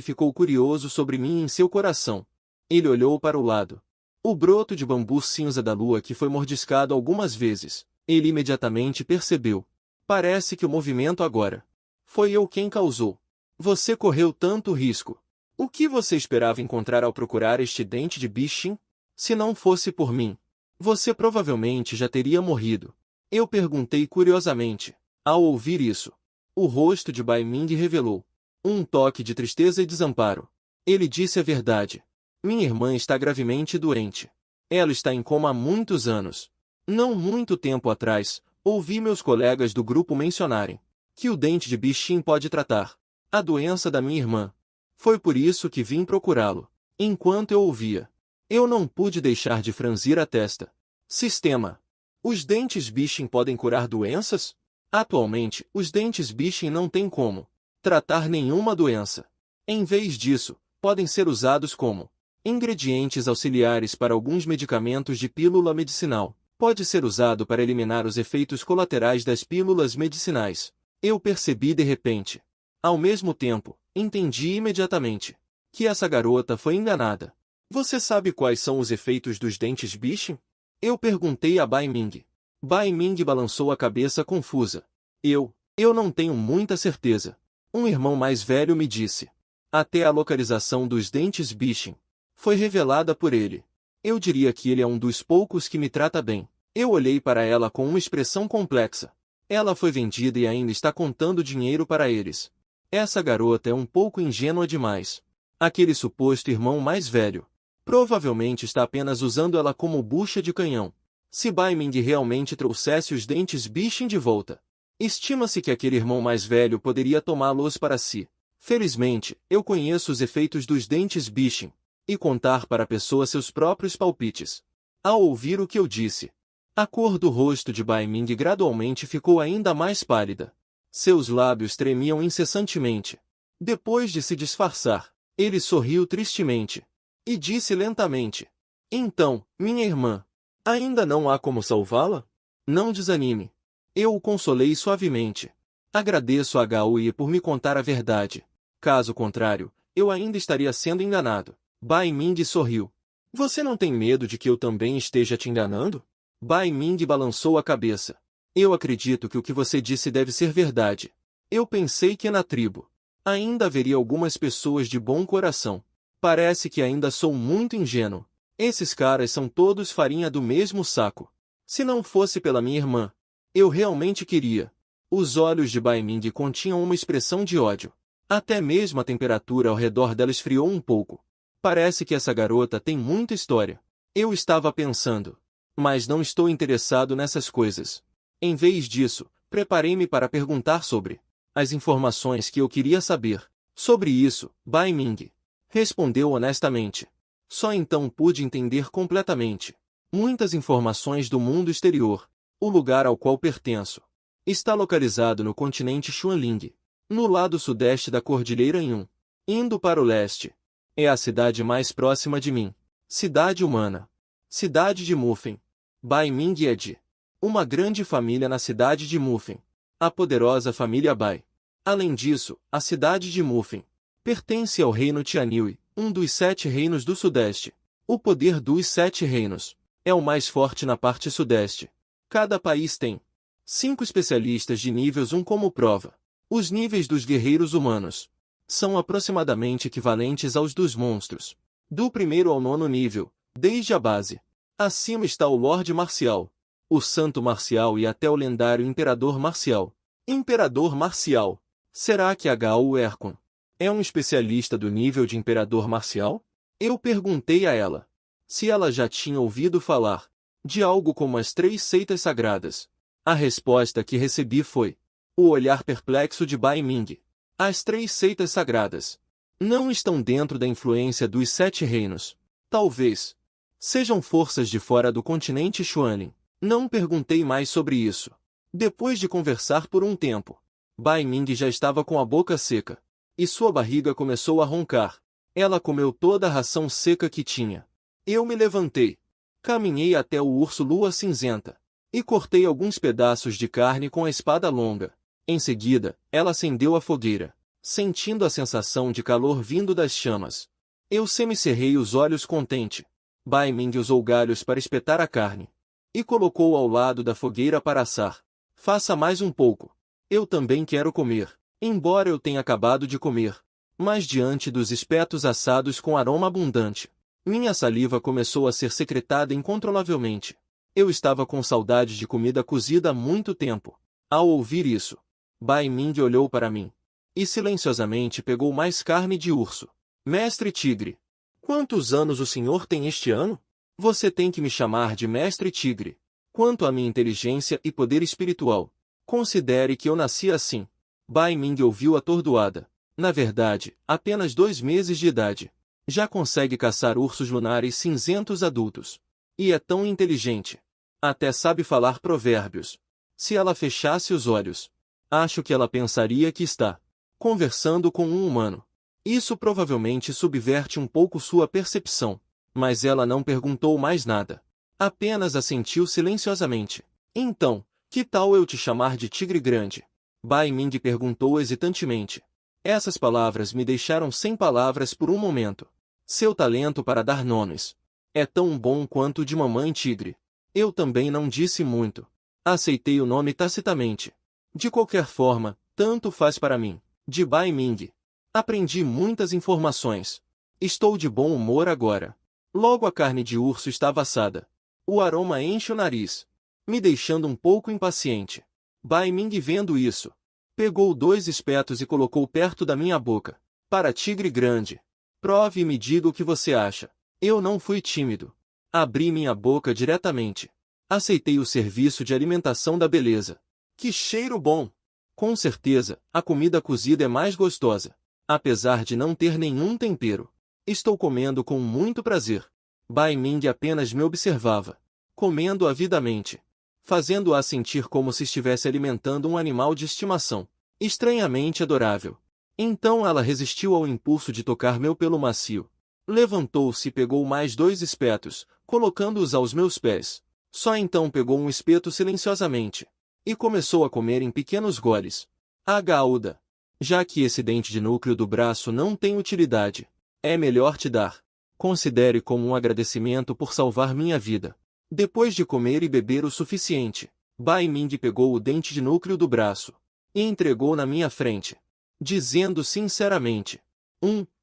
ficou curioso sobre mim em seu coração. Ele olhou para o lado. O broto de bambu cinza da lua que foi mordiscado algumas vezes. Ele imediatamente percebeu. Parece que o movimento agora foi eu quem causou. Você correu tanto risco. O que você esperava encontrar ao procurar este dente de bichinho? Se não fosse por mim, você provavelmente já teria morrido. Eu perguntei curiosamente. Ao ouvir isso, o rosto de Bai Ming revelou um toque de tristeza e desamparo. Ele disse a verdade. Minha irmã está gravemente doente. Ela está em coma há muitos anos. Não muito tempo atrás, ouvi meus colegas do grupo mencionarem que o dente de bichinho pode tratar a doença da minha irmã. Foi por isso que vim procurá-lo. Enquanto eu ouvia, eu não pude deixar de franzir a testa. Sistema. Os dentes bichinho podem curar doenças? Atualmente, os dentes bichinho não têm como tratar nenhuma doença. Em vez disso, podem ser usados como ingredientes auxiliares para alguns medicamentos de pílula medicinal. Pode ser usado para eliminar os efeitos colaterais das pílulas medicinais. Eu percebi de repente. Ao mesmo tempo, entendi imediatamente que essa garota foi enganada. Você sabe quais são os efeitos dos dentes bichinho? Eu perguntei a Bai Ming. Bai Ming balançou a cabeça confusa. Eu não tenho muita certeza. Um irmão mais velho me disse. Até a localização dos dentes bichinho foi revelada por ele. Eu diria que ele é um dos poucos que me trata bem. Eu olhei para ela com uma expressão complexa. Ela foi vendida e ainda está contando dinheiro para eles. Essa garota é um pouco ingênua demais. Aquele suposto irmão mais velho provavelmente está apenas usando ela como bucha de canhão. Se Bai Ming realmente trouxesse os dentes bichinho de volta, estima-se que aquele irmão mais velho poderia tomá-los para si. Felizmente, eu conheço os efeitos dos dentes bichinho e contar para a pessoa seus próprios palpites. Ao ouvir o que eu disse, a cor do rosto de Bai Ming gradualmente ficou ainda mais pálida. Seus lábios tremiam incessantemente. Depois de se disfarçar, ele sorriu tristemente e disse lentamente: Então, minha irmã, ainda não há como salvá-la? Não desanime. Eu o consolei suavemente. Agradeço a Gaui por me contar a verdade. Caso contrário, eu ainda estaria sendo enganado. Bai Ming sorriu. Você não tem medo de que eu também esteja te enganando? Bai Ming balançou a cabeça. Eu acredito que o que você disse deve ser verdade. Eu pensei que na tribo ainda haveria algumas pessoas de bom coração. Parece que ainda sou muito ingênuo. Esses caras são todos farinha do mesmo saco. Se não fosse pela minha irmã, eu realmente queria. Os olhos de Bai Ming continham uma expressão de ódio. Até mesmo a temperatura ao redor dela esfriou um pouco. Parece que essa garota tem muita história. Eu estava pensando. Mas não estou interessado nessas coisas. Em vez disso, preparei-me para perguntar sobre as informações que eu queria saber. Sobre isso, Bai Ming respondeu honestamente. Só então pude entender completamente muitas informações do mundo exterior. O lugar ao qual pertenço está localizado no continente Xuanling, no lado sudeste da Cordilheira Yun. Indo para o leste, é a cidade mais próxima de mim. Cidade humana. Cidade de Mufen. Bai Ming é de uma grande família na cidade de Mufen. A poderosa família Bai. Além disso, a cidade de Mufen pertence ao reino Tianhui, um dos 7 reinos do sudeste. O poder dos 7 reinos é o mais forte na parte sudeste. Cada país tem 5 especialistas de níveis 1 como prova. Os níveis dos guerreiros humanos são aproximadamente equivalentes aos dos monstros. Do primeiro ao 9º nível, desde a base. Acima está o Lorde Marcial, o Santo Marcial e até o lendário Imperador Marcial. Imperador Marcial. Será que H.U. Erkon é um especialista do nível de Imperador Marcial? Eu perguntei a ela se ela já tinha ouvido falar de algo como as 3 seitas sagradas. A resposta que recebi foi o olhar perplexo de Bai Ming. As 3 seitas sagradas não estão dentro da influência dos 7 reinos. Talvez sejam forças de fora do continente Xuanling. Não perguntei mais sobre isso. Depois de conversar por um tempo, Bai Ming já estava com a boca seca. e sua barriga começou a roncar. Ela comeu toda a ração seca que tinha. Eu me levantei. Caminhei até o urso lua cinzenta e cortei alguns pedaços de carne com a espada longa. Em seguida, ela acendeu a fogueira, sentindo a sensação de calor vindo das chamas. Eu semicerrei os olhos contente. Bai Ming usou galhos para espetar a carne e colocou ao lado da fogueira para assar. Faça mais um pouco. Eu também quero comer, embora eu tenha acabado de comer. Mas diante dos espetos assados com aroma abundante, minha saliva começou a ser secretada incontrolavelmente. Eu estava com saudade de comida cozida há muito tempo. Ao ouvir isso, Bai Ming olhou para mim e silenciosamente pegou mais carne de urso. Mestre Tigre, quantos anos o senhor tem este ano? Você tem que me chamar de Mestre Tigre. Quanto à minha inteligência e poder espiritual, considere que eu nasci assim. Bai Ming ouviu atordoada. Na verdade, apenas 2 meses de idade. Já consegue caçar ursos lunares cinzentos adultos. E é tão inteligente. Até sabe falar provérbios. Se ela fechasse os olhos, acho que ela pensaria que está conversando com um humano. Isso provavelmente subverte um pouco sua percepção. Mas ela não perguntou mais nada. Apenas assentiu silenciosamente. Então, que tal eu te chamar de Tigre Grande? Bai Ming perguntou hesitantemente. Essas palavras me deixaram sem palavras por um momento. Seu talento para dar nomes é tão bom quanto o de Mamãe Tigre. Eu também não disse muito. Aceitei o nome tacitamente. De qualquer forma, tanto faz para mim. De Bai Ming. Aprendi muitas informações. Estou de bom humor agora. Logo a carne de urso estava assada. O aroma enche o nariz, me deixando um pouco impaciente. Bai Ming, vendo isso, pegou 2 espetos e colocou perto da minha boca. Para Tigre Grande. Prove e me diga o que você acha. Eu não fui tímido. Abri minha boca diretamente. Aceitei o serviço de alimentação da beleza. Que cheiro bom! Com certeza, a comida cozida é mais gostosa. Apesar de não ter nenhum tempero. Estou comendo com muito prazer. Bai Ming apenas me observava, comendo avidamente, fazendo-a sentir como se estivesse alimentando um animal de estimação, estranhamente adorável. Então ela resistiu ao impulso de tocar meu pelo macio. Levantou-se e pegou mais 2 espetos, colocando-os aos meus pés. Só então pegou um espeto silenciosamente e começou a comer em pequenos goles. Agaúda! Já que esse dente de núcleo do braço não tem utilidade, é melhor te dar. Considere como um agradecimento por salvar minha vida. Depois de comer e beber o suficiente, Bai Ming pegou o dente de núcleo do braço e entregou na minha frente, dizendo sinceramente: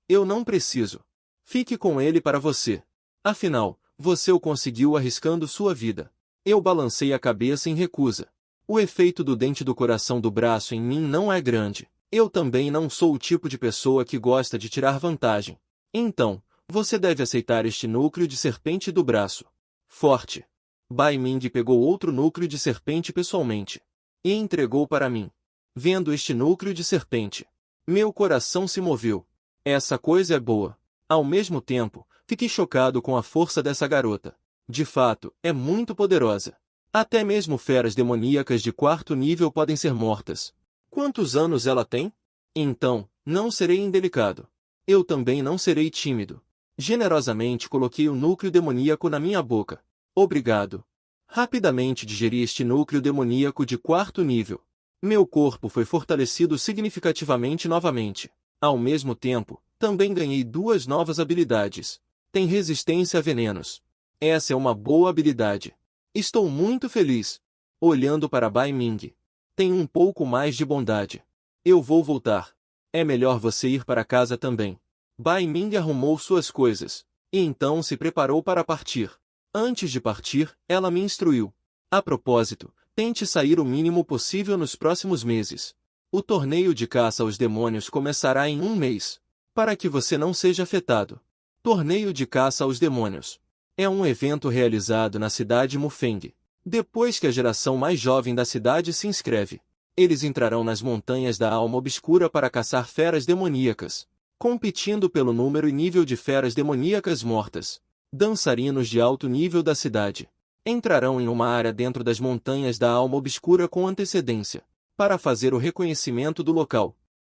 eu não preciso. Fique com ele para você. Afinal, você o conseguiu arriscando sua vida. Eu balancei a cabeça em recusa. O efeito do dente do coração do braço em mim não é grande. Eu também não sou o tipo de pessoa que gosta de tirar vantagem. Então, você deve aceitar este núcleo de serpente do braço. Forte. Bai Ming pegou outro núcleo de serpente pessoalmente e entregou para mim. Vendo este núcleo de serpente, meu coração se moveu. Essa coisa é boa. Ao mesmo tempo, fiquei chocado com a força dessa garota. De fato, é muito poderosa. Até mesmo feras demoníacas de 4º nível podem ser mortas. Quantos anos ela tem? Então, não serei indelicado. Eu também não serei tímido. Generosamente coloquei o núcleo demoníaco na minha boca. Obrigado. Rapidamente digeri este núcleo demoníaco de 4º nível. Meu corpo foi fortalecido significativamente novamente. Ao mesmo tempo, também ganhei 2 novas habilidades. Tem resistência a venenos. Essa é uma boa habilidade. Estou muito feliz. Olhando para Bai Ming. Tem um pouco mais de bondade. Eu vou voltar. É melhor você ir para casa também. Bai Ming arrumou suas coisas e então se preparou para partir. Antes de partir, ela me instruiu. A propósito, tente sair o mínimo possível nos próximos meses. O torneio de caça aos demônios começará em 1 mês. Para que você não seja afetado. Torneio de caça aos demônios. É um evento realizado na cidade Mufeng. Depois que a geração mais jovem da cidade se inscreve, eles entrarão nas montanhas da alma obscura para caçar feras demoníacas, competindo pelo número e nível de feras demoníacas mortas. Dançarinos de alto nível da cidade entrarão em uma área dentro das montanhas da alma obscura com antecedência, para fazer o reconhecimento do local.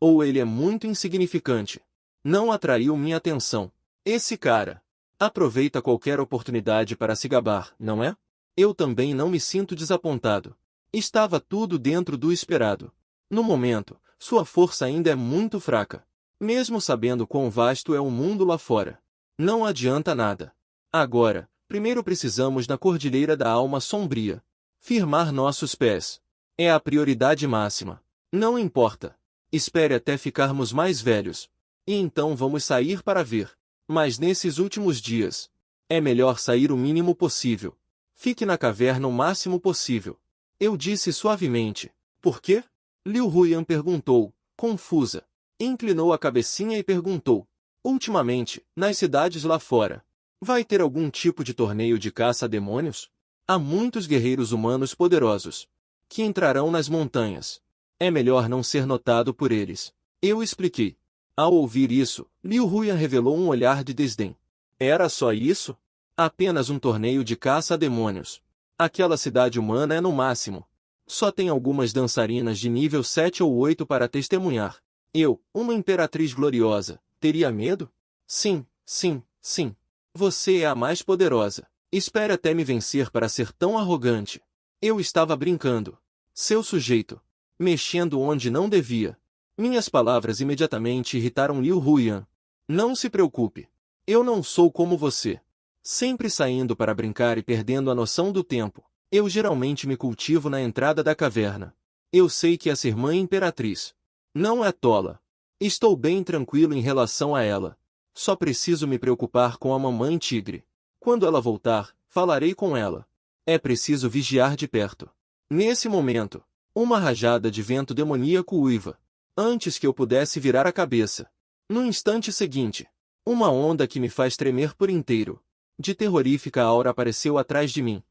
Ou ele é muito insignificante. Não atraiu minha atenção. Esse cara aproveita qualquer oportunidade para se gabar, não é? Eu também não me sinto desapontado. Estava tudo dentro do esperado. No momento, sua força ainda é muito fraca. Mesmo sabendo quão vasto é o mundo lá fora. Não adianta nada. Agora, primeiro precisamos da Cordilheira da Alma Sombria. Firmar nossos pés. É a prioridade máxima. Não importa. Espere até ficarmos mais velhos. E então vamos sair para ver. Mas nesses últimos dias, é melhor sair o mínimo possível. Fique na caverna o máximo possível. Eu disse suavemente. Por quê? Liu Huyan perguntou, confusa. Inclinou a cabecinha e perguntou. Ultimamente, nas cidades lá fora, vai ter algum tipo de torneio de caça a demônios? Há muitos guerreiros humanos poderosos que entrarão nas montanhas. É melhor não ser notado por eles. Eu expliquei. Ao ouvir isso, Liu Huyan revelou um olhar de desdém. Era só isso? Apenas um torneio de caça a demônios. Aquela cidade humana é no máximo. Só tem algumas dançarinas de nível 7 ou 8 para testemunhar. Eu, uma imperatriz gloriosa, teria medo? Sim, sim, sim. Você é a mais poderosa. Espere até me vencer para ser tão arrogante. Eu estava brincando. Seu sujeito. Mexendo onde não devia. Minhas palavras imediatamente irritaram Liu Huyan. Não se preocupe. Eu não sou como você. Sempre saindo para brincar e perdendo a noção do tempo. Eu geralmente me cultivo na entrada da caverna. Eu sei que essa irmã imperatriz não é tola. Estou bem tranquilo em relação a ela. Só preciso me preocupar com a mamãe tigre. Quando ela voltar, falarei com ela. É preciso vigiar de perto. Nesse momento, uma rajada de vento demoníaco uiva. Antes que eu pudesse virar a cabeça. No instante seguinte, uma onda que me faz tremer por inteiro. De terrorífica aura apareceu atrás de mim.